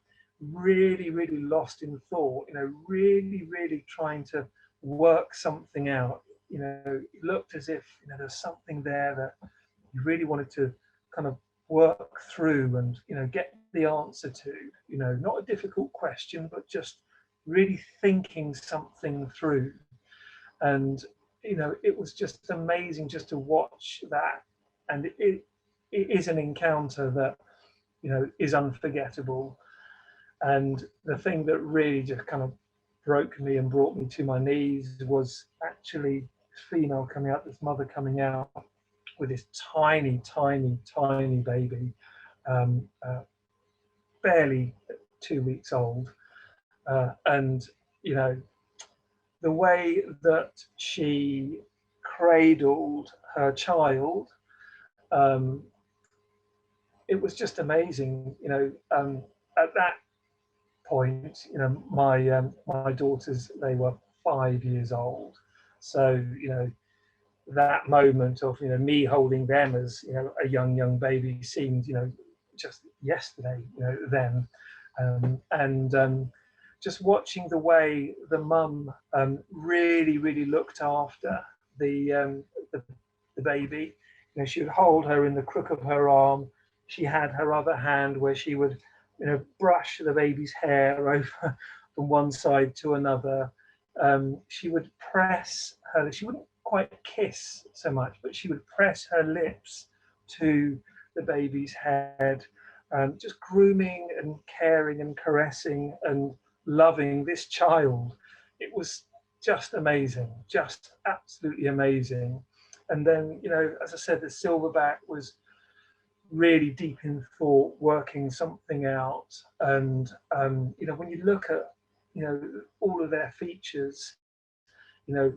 really, really lost in thought, really, really trying to work something out. It looked as if there's something there that you really wanted to kind of work through and get the answer to. Not a difficult question, but just really thinking something through. And it was just amazing just to watch that, and it is an encounter that is unforgettable. And the thing that really just kind of broke me and brought me to my knees was actually this female coming out, this mother coming out with this tiny, tiny, tiny baby, barely 2 weeks old, and the way that she cradled her child, it was just amazing. At that point, my daughters, they were 5 years old, so that moment of me holding them as a young baby seemed just yesterday, then, and just watching the way the mum really, really looked after the baby. She would hold her in the crook of her arm. She had her other hand where she would brush the baby's hair over from one side to another. She would press her, she wouldn't quite kiss so much, but she would press her lips to the baby's head, just grooming and caring and caressing and loving this child. It was just amazing, just absolutely amazing. And then, as I said, the silverback was really deep in thought, working something out. And when you look at all of their features, their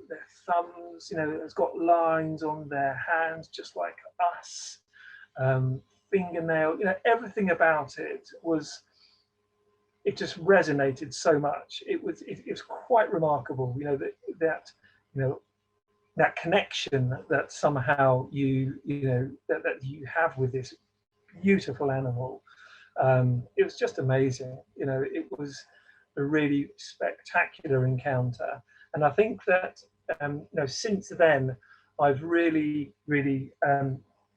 thumbs, it's got lines on their hands just like us, fingernail, everything about it was, it just resonated so much. It was quite remarkable, that connection that somehow you have with this beautiful animal. It was just amazing. It was a really spectacular encounter, and I think that since then I've really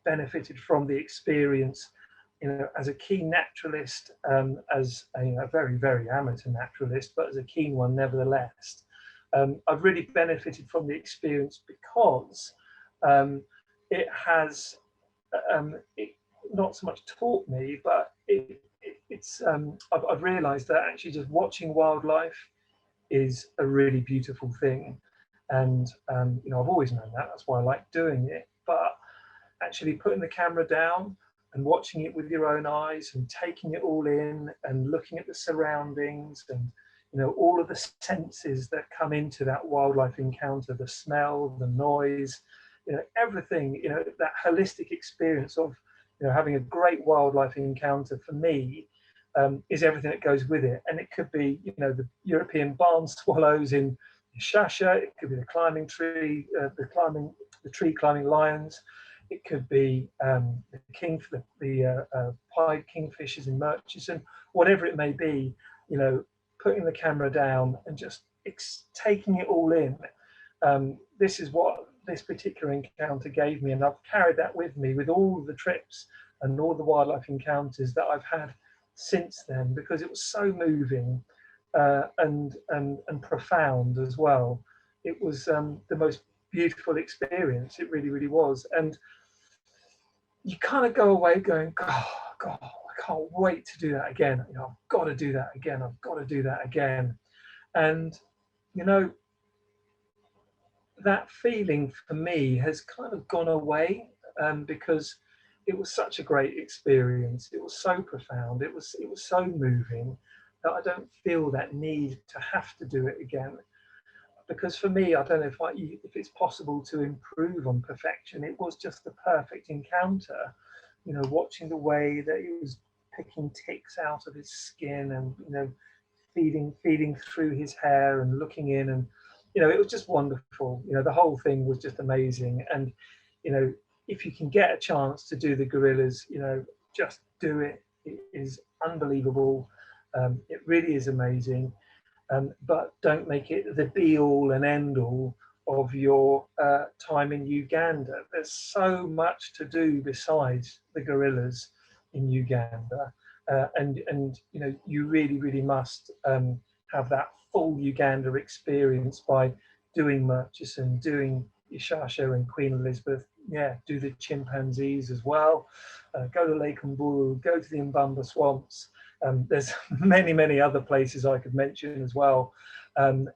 benefited from the experience. As a keen naturalist, as a very, very amateur naturalist, but as a keen one nevertheless. I've really benefited from the experience because it has not so much taught me, but I've realised that actually just watching wildlife is a really beautiful thing, and I've always known that. That's why I like doing it. But actually putting the camera down and watching it with your own eyes and taking it all in and looking at the surroundings and all of the senses that come into that wildlife encounter, the smell, the noise, everything, that holistic experience of having a great wildlife encounter for me is everything that goes with it. And it could be the European barn swallows in Shasha, it could be the climbing tree, the tree climbing lions, it could be the pied kingfishers in Murchison, whatever it may be. You know, putting the camera down and just taking it all in. This is what this particular encounter gave me, and I've carried that with me with all the trips and all the wildlife encounters that I've had since then, because it was so moving and profound as well. It was the most beautiful experience. It really, really was. And you kind of go away going, God, I can't wait to do that again. You know, I've got to do that again. I've got to do that again. And, you know, that feeling for me has kind of gone away because it was such a great experience. It was so profound. It was so moving that I don't feel that need to have to do it again. Because for me, I don't know if it's possible to improve on perfection. It was just the perfect encounter. You know, watching the way that he was picking ticks out of his skin and, you know, feeding through his hair and looking in, and, you know, it was just wonderful. You know, the whole thing was just amazing. And, you know, if you can get a chance to do the gorillas, you know, just do it. It is unbelievable. It really is amazing. But don't make it the be all and end all of your time in Uganda. There's so much to do besides the gorillas in Uganda, and you know, you really must have that full Uganda experience by doing Murchison, doing Ishasha and Queen Elizabeth. Yeah, do the chimpanzees as well. Go to Lake Mburu, go to the Mbamba swamps. There's many other places I could mention as well, and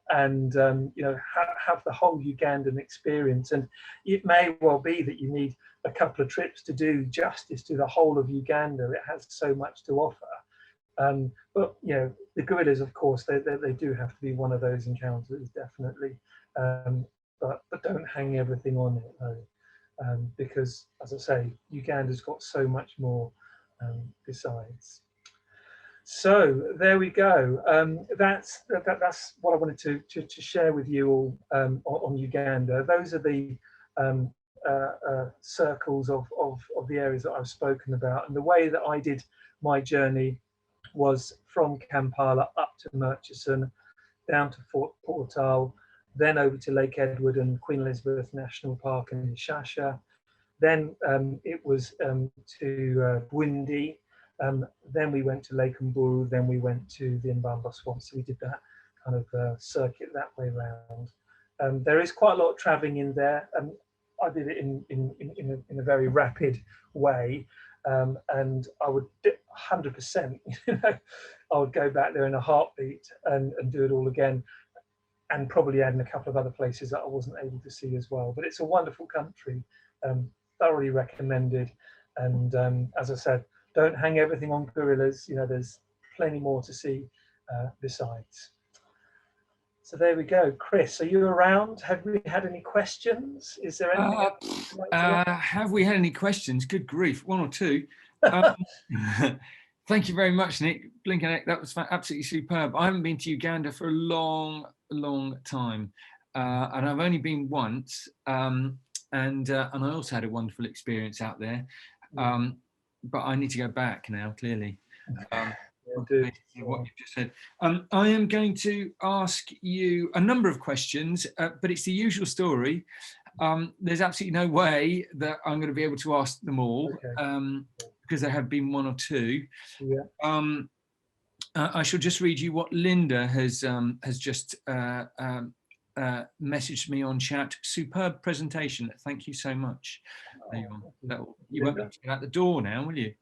you know, have the whole Ugandan experience. And it may well be that you need a couple of trips to do justice to the whole of Uganda. It has so much to offer. But you know, the gorillas, of course, they do have to be one of those encounters, definitely. But don't hang everything on it, though, because, as I say, Uganda's got so much more besides. So there we go. That's what I wanted to share with you all on Uganda. Those are the circles of the areas that I've spoken about. And the way that I did my journey was from Kampala up to Murchison, down to Fort Portal, then over to Lake Edward and Queen Elizabeth National Park in Shasha. Then it was to Bwindi. Then we went to Lake Mburu, then we went to the Mbamba swamp. So we did that kind of circuit that way around. There is quite a lot of traveling in there. I did it in a very rapid way. And I would 100%, you know, I would go back there in a heartbeat and do it all again, and probably add in a couple of other places that I wasn't able to see as well. But it's a wonderful country, thoroughly recommended. And as I said, don't hang everything on gorillas. You know, there's plenty more to see besides. So there we go. Chris, are you around? Have we had any questions? Is there anything else you'd like to have we had any questions? Good grief, one or two. Thank you very much, Nick. Blinking Nick, that was absolutely superb. I haven't been to Uganda for a long time, and I've only been once, and I also had a wonderful experience out there. But I need to go back now, clearly. What you've just said. I am going to ask you a number of questions, but it's the usual story. There's absolutely no way that I'm going to be able to ask them all, because there have been one or two. Yeah. I shall just read you what Linda has just messaged me on chat. Superb presentation. Thank you so much. There you are. You won't be able to get out the door now, will you?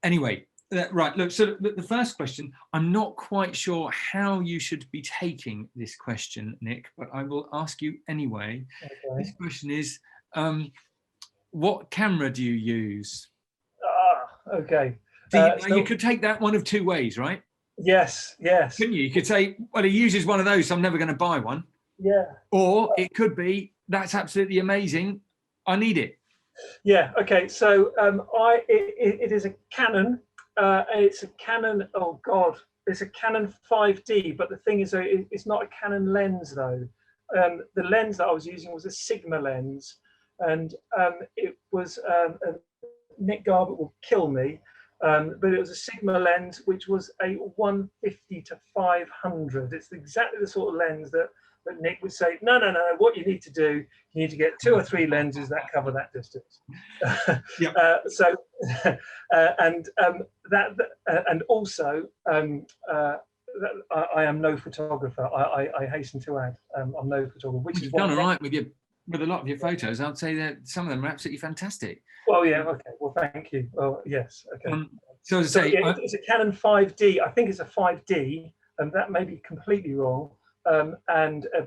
Anyway, right. Look, so the first question, I'm not quite sure how you should be taking this question, Nick, but I will ask you anyway. Okay. This question is, what camera do you use? Okay. So you could take that one of two ways, right? Yes. Couldn't you? You could say, well, he uses one of those, so I'm never going to buy one. Yeah. Or it could be, that's absolutely amazing, I need it. Yeah. Okay. So it is a Canon. It's a Canon. Oh God, it's a Canon 5D. But the thing is, it's not a Canon lens though. The lens that I was using was a Sigma lens, and it was Nick Garbutt will kill me, but it was a Sigma lens, which was a 150 to 500. It's exactly the sort of lens that Nick would say, no, what you need to do, you need to get 2 or 3 lenses that cover that distance. Yep. And also, I am no photographer. I hasten to add, I'm no photographer, which is you've done all right with a lot of your photos. I'd say that some of them are absolutely fantastic. Well, yeah, okay. Well, thank you. Well, yes, okay. So as I say, yeah, it's a Canon 5D. I think it's a 5D, and that may be completely wrong. But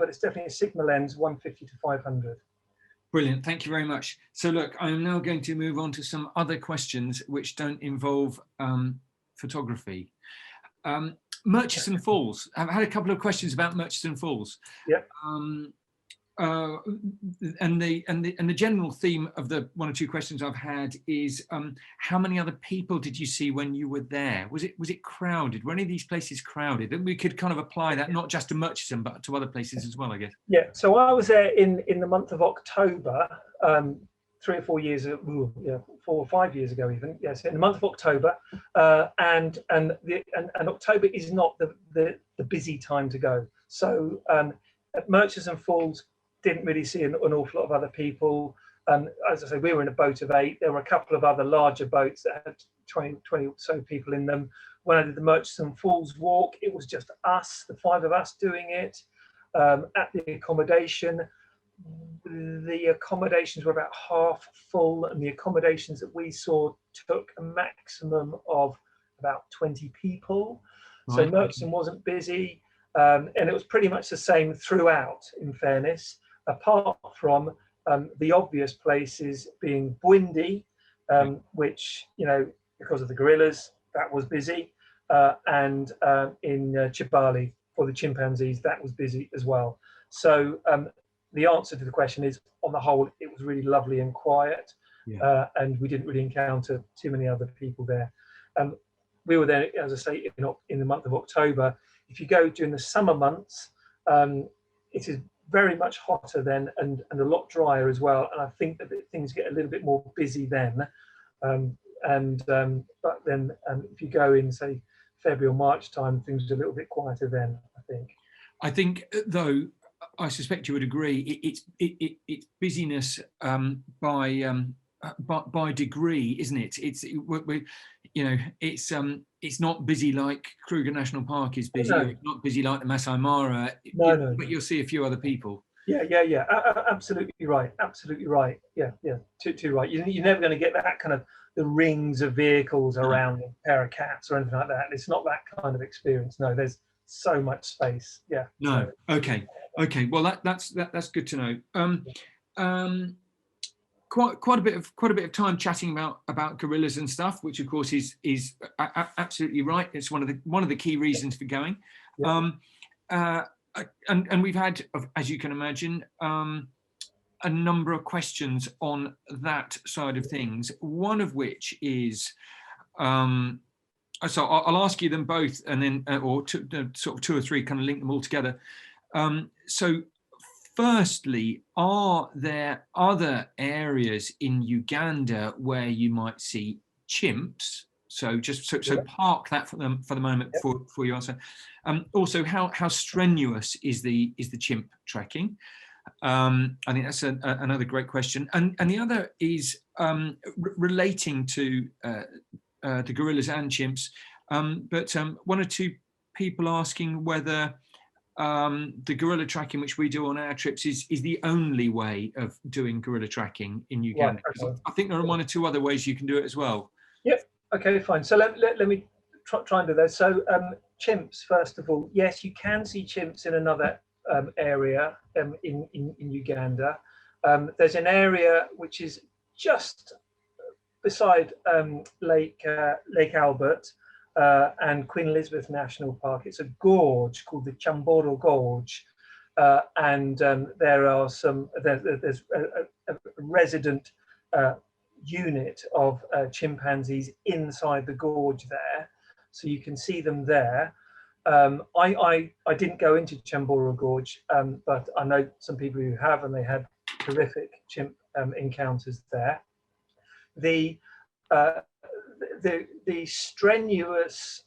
it's definitely a Sigma lens, 150 to 500. Brilliant. Thank you very much. So look, I'm now going to move on to some other questions which don't involve photography. Murchison Falls. I've had a couple of questions about Murchison Falls. Yeah. And the general theme of the 1 or 2 questions I've had is how many other people did you see when you were there? Was it crowded? Were any of these places crowded? And we could kind of apply that not just to Murchison but to other places as well, I guess. Yeah. So I was there in the month of October, 3 or 4 years ago, 4 or 5 years ago even. Yes, in the month of October, and October is not the busy time to go. So at Murchison Falls, didn't really see an awful lot of other people. As I say, we were in a boat of 8. There were a couple of other larger boats that had 20 or so people in them. When I did the Murchison Falls walk, it was just us, the 5 of us doing it. At the accommodations were about half full, and the accommodations that we saw took a maximum of about 20 people. Right. So Murchison wasn't busy, and it was pretty much the same throughout, in fairness, apart from the obvious places being Bwindi, which, because of the gorillas, that was busy, and in Chibali for the chimpanzees, that was busy as well. So the answer to the question is, on the whole, it was really lovely and quiet, and we didn't really encounter too many other people there. We were there, as I say, in the month of October. If you go during the summer months, it is very much hotter then and a lot drier as well. And I think that things get a little bit more busy then. But then if you go in, say, February or March time, things are a little bit quieter then, I think. Though, I suspect you would agree, it's busyness by degree, isn't it? It's not busy like Kruger National Park is busy. No. It's not busy like the Masai Mara. But you'll see a few other people. Yeah. Absolutely right. Yeah. Too right. You're never going to get that kind of the rings of vehicles around a pair of cats or anything like that. It's not that kind of experience. No, there's so much space. Yeah. No. So. Okay. Well, that's good to know. Quite a bit of time chatting about gorillas and stuff, which of course is absolutely right. It's one of the key reasons for going. Yeah. And we've had, as you can imagine, a number of questions on that side of things. One of which is, so I'll ask you them both, and then sort of 2 or 3, kind of link them all together. So. Firstly, are there other areas in Uganda where you might see chimps? So park that for the moment for your answer. Also, how strenuous is the chimp trekking? I think that's another great question. And the other is relating to the gorillas and chimps, but 1 or 2 people asking whether the gorilla tracking which we do on our trips is the only way of doing gorilla tracking in Uganda. Right, okay. I think there are 1 or 2 other ways you can do it as well. Yep. Okay, fine. So let me try and do that. So chimps, first of all, yes, you can see chimps in another area in Uganda. There's an area which is just beside Lake Albert. And Queen Elizabeth National Park. It's a gorge called the Chamboro Gorge, and there are there's a resident unit of chimpanzees inside the gorge there, so you can see them there. I didn't go into Chamboro Gorge, but I know some people who have, and they had terrific chimp encounters there. The strenuous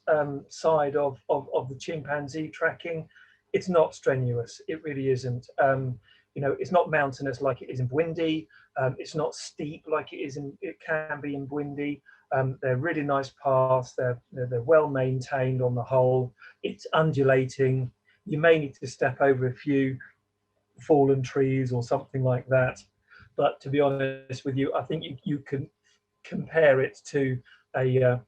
side of the chimpanzee tracking, it's not strenuous. It really isn't. You know, it's not mountainous like it is in Bwindi. It's not steep like it can be in Bwindi. They're really nice paths. They're well maintained on the whole. It's undulating. You may need to step over a few fallen trees or something like that. But to be honest with you, I think you can compare it to a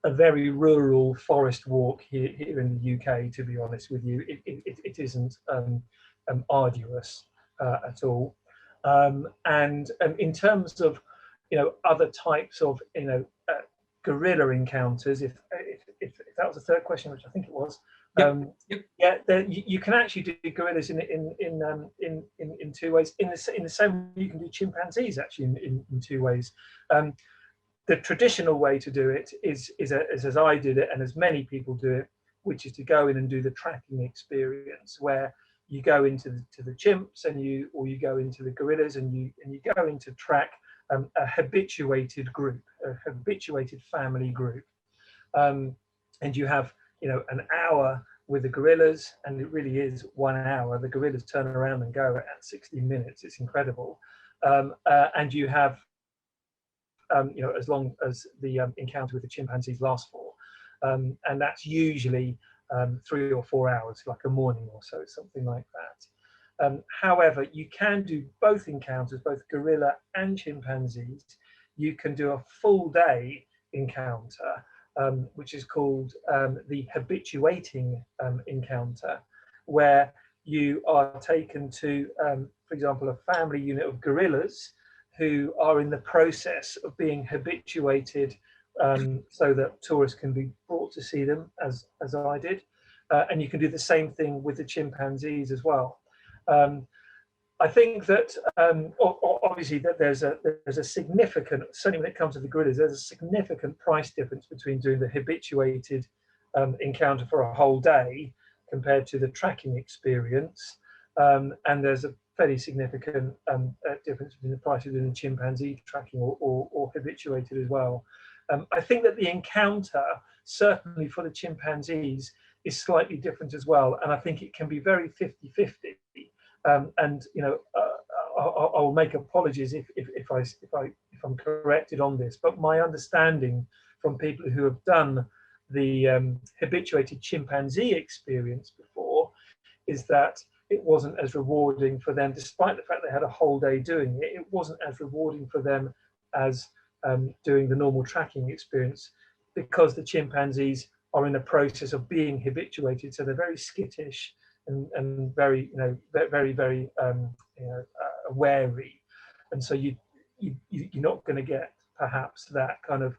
very rural forest walk here in the UK. To be honest with you, it isn't arduous at all. And in terms of, you know, other types of, you know, gorilla encounters, if that was the third question, which I think it was. Yep. Yeah, you can actually do gorillas in two ways. In the same way you can do chimpanzees actually in two ways. The traditional way to do it is as I did it, and as many people do it, which is to go in and do the tracking experience, where you go into the chimps and you go into the gorillas and you go in to track a habituated group, a habituated family group, and you have, you know, an hour with the gorillas, and it really is 1 hour. The gorillas turn around and go at 60 minutes. It's incredible, and you have, you know, as long as the encounter with the chimpanzees lasts for, and that's usually 3 or 4 hours, like a morning or so, something like that. However, you can do both encounters, both gorilla and chimpanzees. You can do a full day encounter, which is called the habituating encounter, where you are taken to, for example, a family unit of gorillas who are in the process of being habituated, so that tourists can be brought to see them, as I did. And you can do the same thing with the chimpanzees as well. I think that obviously that there's a significant, certainly when it comes to the gorillas, there's a significant price difference between doing the habituated encounter for a whole day compared to the tracking experience, and there's a fairly significant difference between the price of doing the chimpanzee tracking or habituated as well. I think that the encounter, certainly for the chimpanzees, is slightly different as well, and I think it can be very 50-50. And you know, I will make apologies if I'm corrected on this, but my understanding from people who have done the habituated chimpanzee experience before is that it wasn't as rewarding for them, despite the fact they had a whole day doing it. It wasn't as rewarding for them as doing the normal tracking experience, because the chimpanzees are in the process of being habituated, so they're very skittish and very, you know, very wary, and so you're not going to get perhaps that kind of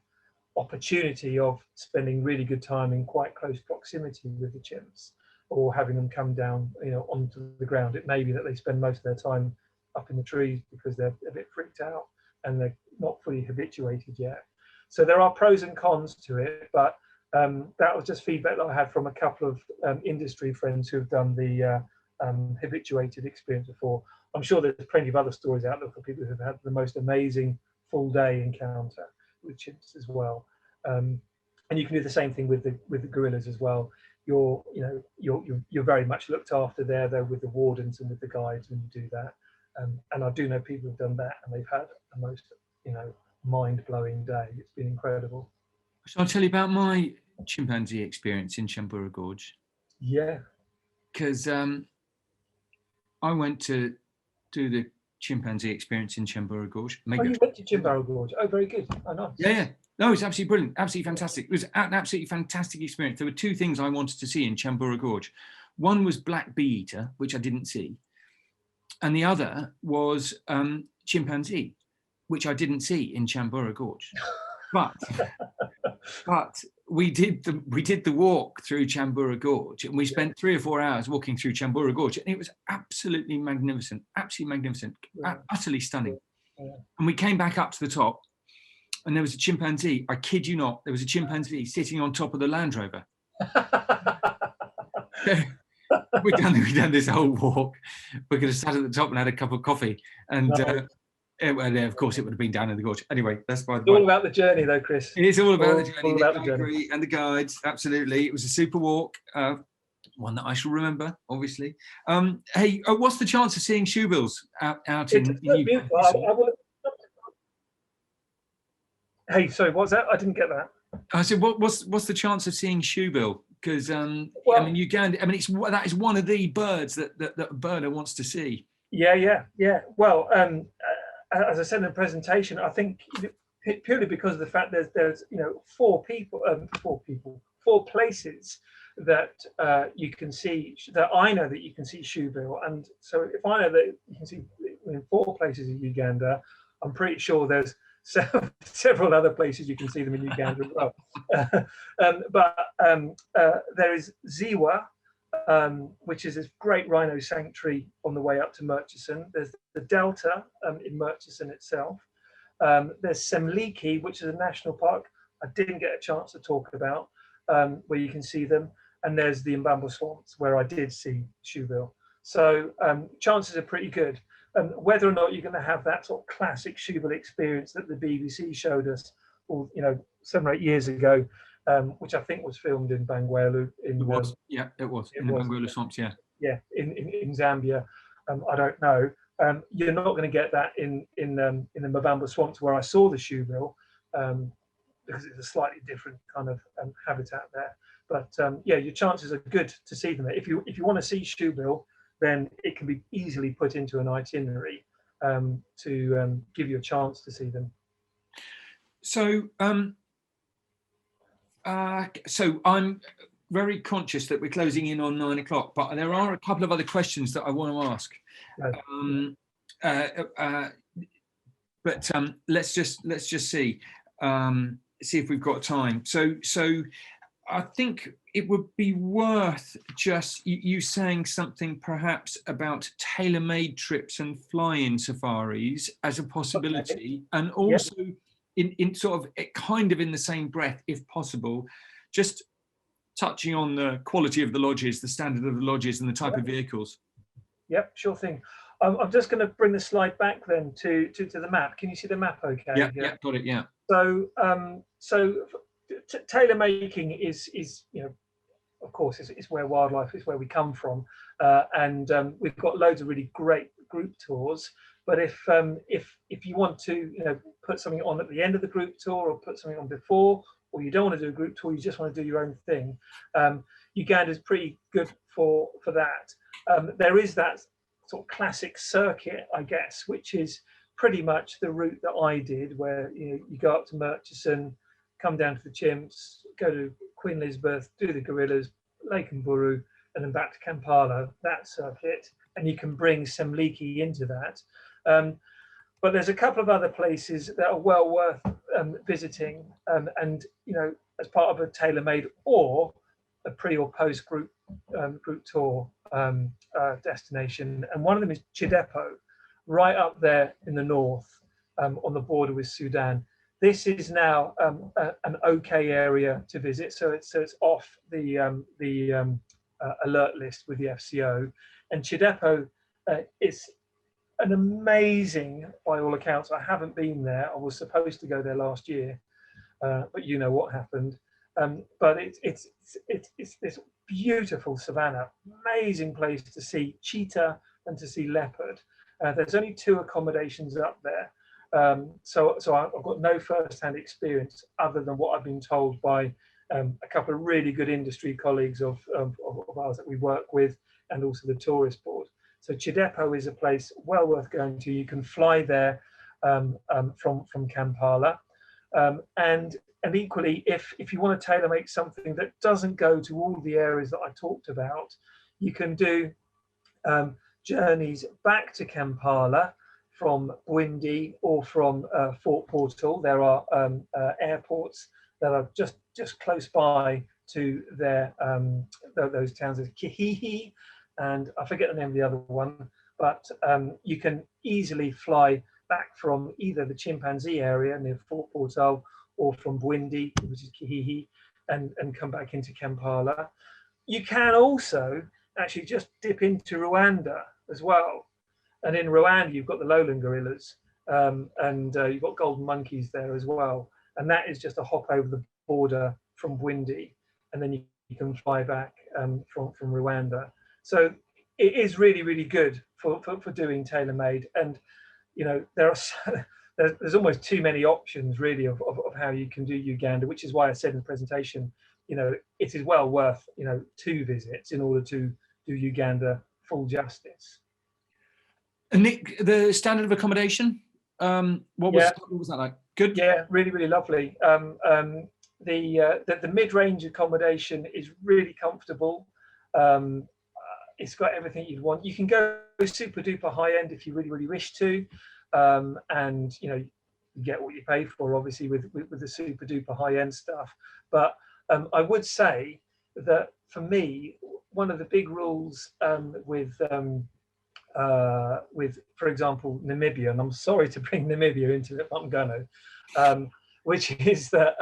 opportunity of spending really good time in quite close proximity with the chimps, or having them come down, you know, onto the ground. It may be that they spend most of their time up in the trees because they're a bit freaked out and they're not fully habituated yet. So there are pros and cons to it, but that was just feedback that I had from a couple of industry friends who've done the habituated experience before. I'm sure there's plenty of other stories out there for people who've had the most amazing full day encounter with chimps as well. And you can do the same thing with the gorillas as well. You're very much looked after there, though, with the wardens and with the guides when you do that. And I do know people who've done that and they've had a most, you know, mind-blowing day. It's been incredible. Shall I tell you about my chimpanzee experience in Chambura Gorge? Yeah. Because I went to do the chimpanzee experience in Chambura Gorge. Maybe you went to Chambura Gorge. Oh, very good. Oh, nice. Yeah. No, it's absolutely brilliant. Absolutely fantastic. It was an absolutely fantastic experience. There were two things I wanted to see in Chambura Gorge. One was black bee eater, which I didn't see. And the other was chimpanzee, which I didn't see in Chambura Gorge. But we did the walk through Chambura Gorge, and we spent 3 or 4 hours walking through Chambura Gorge, and it was absolutely magnificent, utterly stunning. Yeah. And we came back up to the top, and there was a chimpanzee. I kid you not, there was a chimpanzee sitting on top of the Land Rover. we've done this whole walk. We could have sat at the top and had a cup of coffee, and well, of course it would have been down in the gorge. Anyway, that's by the It's all about the journey, though, Chris. It is all about the journey. All about the I journey. agree, and the guides. Absolutely, it was a super walk. One that I shall remember, obviously. Hey, what's the chance of seeing shoebills out in beautiful. Hey, sorry, what's that? I didn't get that. I said, what's the chance of seeing shoebill? Because I mean, Uganda. I mean, that is one of the birds that a birder wants to see. Yeah. Well, as I said in the presentation, I think purely because of the fact there's four places that you can see, that I know that you can see shoebill, and so if I know that you can see in 4 places in Uganda, I'm pretty sure there's several other places you can see them in Uganda as well. But there is Ziwa, which is this great rhino sanctuary on the way up to Murchison. There's the Delta in Murchison itself. There's Semliki, which is a national park I didn't get a chance to talk about, where you can see them. And there's the Mbamba Swamps, where I did see shoebill. So chances are pretty good. Whether or not you're going to have that sort of classic shoebill experience that the BBC showed us, 7 or 8 years ago, which I think was filmed in Bangweulu. It was in the Bangweulu Swamps, yeah. Yeah, in Zambia. I don't know. You're not going to get that in the Mbamba Swamps where I saw the shoebill, because it's a slightly different kind of habitat there. But yeah, your chances are good to see them. If you want to see shoebill, then it can be easily put into an itinerary to give you a chance to see them. So, so I'm very conscious that we're closing in on 9 o'clock, but there are a couple of other questions that I want to ask. But let's just see if we've got time. So I think it would be worth just you saying something perhaps about tailor-made trips and fly-in safaris as a possibility, and also in sort of kind of in the same breath, if possible, just touching on the quality of the lodges, the standard of the lodges, and the type of vehicles. Yep, sure thing. I'm just going to bring the slide back then to the map. Can you see the map okay? Yeah, got it, yeah. So tailor making is of course is where wildlife is, where we come from, and we've got loads of really great group tours. But if you want to put something on at the end of the group tour, or put something on before, or you don't want to do a group tour, you just want to do your own thing, Uganda is pretty good for that. There is that sort of classic circuit, I guess, which is pretty much the route that I did, where you go up to Murchison, come down to the chimps, go to Queen Elizabeth, do the gorillas, Lake Mburu, and then back to Kampala, that circuit. And you can bring Semliki into that. But there's a couple of other places that are well worth visiting, and as part of a tailor-made or a pre or post group tour destination. And one of them is Chidepo, right up there in the north, on the border with Sudan. This is now an okay area to visit, so it's off the alert list with the FCO. And Chidepo is an amazing, by all accounts. I haven't been there. I was supposed to go there last year, but you know what happened. But it's this beautiful savannah, amazing place to see cheetah and to see leopard. There's only 2 accommodations up there. So I've got no first-hand experience other than what I've been told by a couple of really good industry colleagues of ours that we work with, and also the tourist board. So Chidepo is a place well worth going to. You can fly there from Kampala, and equally, if you want to tailor make something that doesn't go to all the areas that I talked about, you can do journeys back to Kampala from Bwindi or from Fort Portal. There are airports that are just close by to those towns. There's Kihihi, and I forget the name of the other one, but you can easily fly back from either the chimpanzee area near Fort Portal or from Bwindi, which is Kihihi, and come back into Kampala. You can also actually just dip into Rwanda as well. And in Rwanda, you've got the lowland gorillas, and you've got golden monkeys there as well. And that is just a hop over the border from Bwindi, and then you can fly back from Rwanda. So it is really, really good for doing tailor-made. And there are there's almost too many options really of how you can do Uganda, which is why I said in the presentation, it is well worth 2 visits in order to do Uganda full justice. And Nick, the standard of accommodation, what was that like? Good? Yeah, really, really lovely. The mid-range accommodation is really comfortable. It's got everything you'd want. You can go super duper high end if you really, really wish to, and you get what you pay for, obviously, with the super duper high end stuff. But I would say that for me, one of the big rules with, for example, Namibia, and I'm sorry to bring Namibia into it, but I'm going to, which is that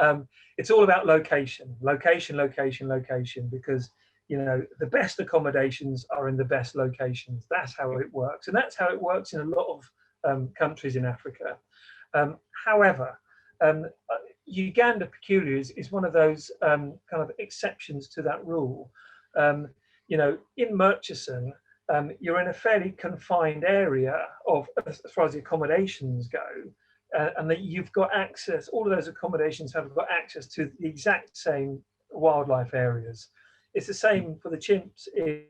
it's all about location, because the best accommodations are in the best locations. That's how it works, and that's how it works in a lot of countries in Africa. However, Uganda peculiar is one of those kind of exceptions to that rule. In Murchison, you're in a fairly confined area as far as the accommodations go, and that you've got access. All of those accommodations have got access to the exact same wildlife areas. It's the same for the chimps in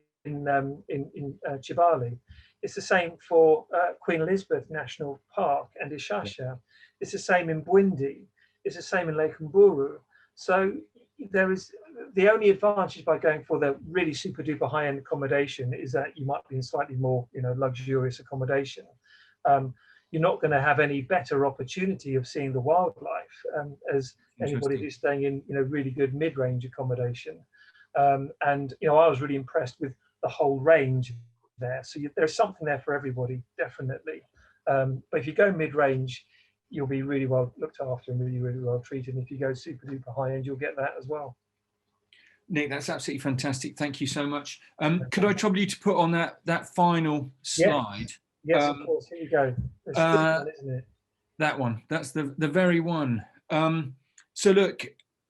Chibali. It's the same for Queen Elizabeth National Park and Ishasha. It's the same in Bwindi. It's the same in Lake Mburu. So there is the only advantage by going for the really super duper high end accommodation is that you might be in slightly more luxurious accommodation. You're not going to have any better opportunity of seeing the wildlife as anybody who's staying in really good mid range accommodation. And I was really impressed with the whole range there. So there's something there for everybody, definitely. But if you go mid-range, you'll be really well looked after and really, really well treated. And if you go super duper high end, you'll get that as well. Nick, that's absolutely fantastic. Thank you so much. Could I trouble you to put on that final slide? Yes, of course. Here you go. It's one, isn't it? That one. That's the very one. So look,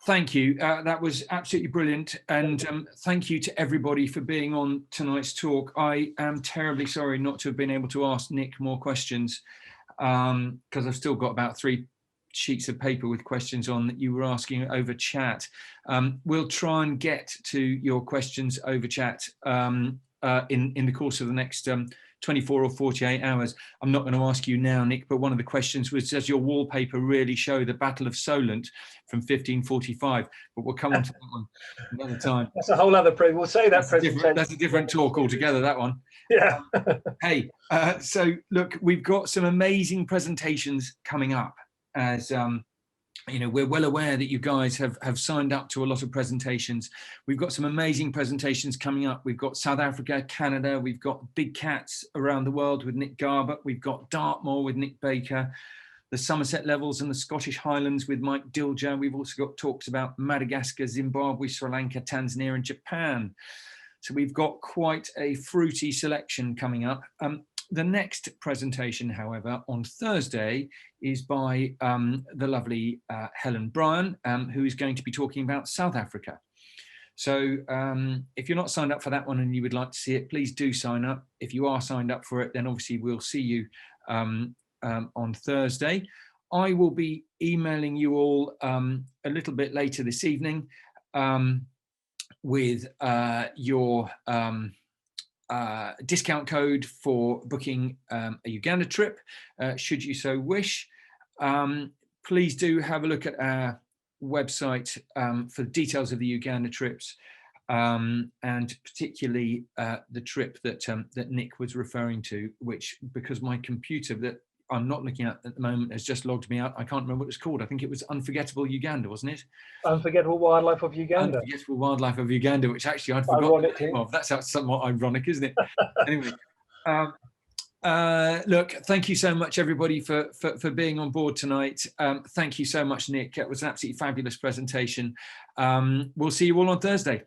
thank you. That was absolutely brilliant. And thank you to everybody for being on tonight's talk. I am terribly sorry not to have been able to ask Nick more questions, because I've still got about 3 sheets of paper with questions on that you were asking over chat. We'll try and get to your questions over chat in the course of the next 24 or 48 hours. I'm not going to ask you now, Nick, but one of the questions was, does your wallpaper really show the Battle of Solent from 1545? But we'll come on to that one another time. That's a whole other we'll say that presentation. That's a different talk altogether, that one. Yeah. Hey, so look, we've got some amazing presentations coming up. As we're well aware that you guys have signed up to a lot of presentations. We've got some amazing presentations coming up. We've got South Africa, Canada. We've got big cats around the world with Nick Garbutt. We've got Dartmoor with Nick Baker, the Somerset Levels and the Scottish Highlands with Mike Dilger. We've also got talks about Madagascar, Zimbabwe, Sri Lanka, Tanzania, and Japan. So we've got quite a fruity selection coming up. The next presentation, however, on Thursday is by the lovely Helen Bryan, who is going to be talking about South Africa. So if you're not signed up for that one and you would like to see it, please do sign up. If you are signed up for it, then obviously we'll see you on Thursday. I will be emailing you all a little bit later this evening with your discount code for booking a Uganda trip, should you so wish. Please do have a look at our website for details of the Uganda trips, and particularly the trip that Nick was referring to, which, because my computer that I'm not looking at the moment has just logged me out, I can't remember what it was called. I think it was Unforgettable Uganda, wasn't it? Unforgettable Wildlife of Uganda. Unforgettable Wildlife of Uganda, which actually I'd forgotten the name of. That's somewhat ironic, isn't it? Anyway, look, thank you so much, everybody, for being on board tonight. Thank you so much, Nick. It was an absolutely fabulous presentation. We'll see you all on Thursday.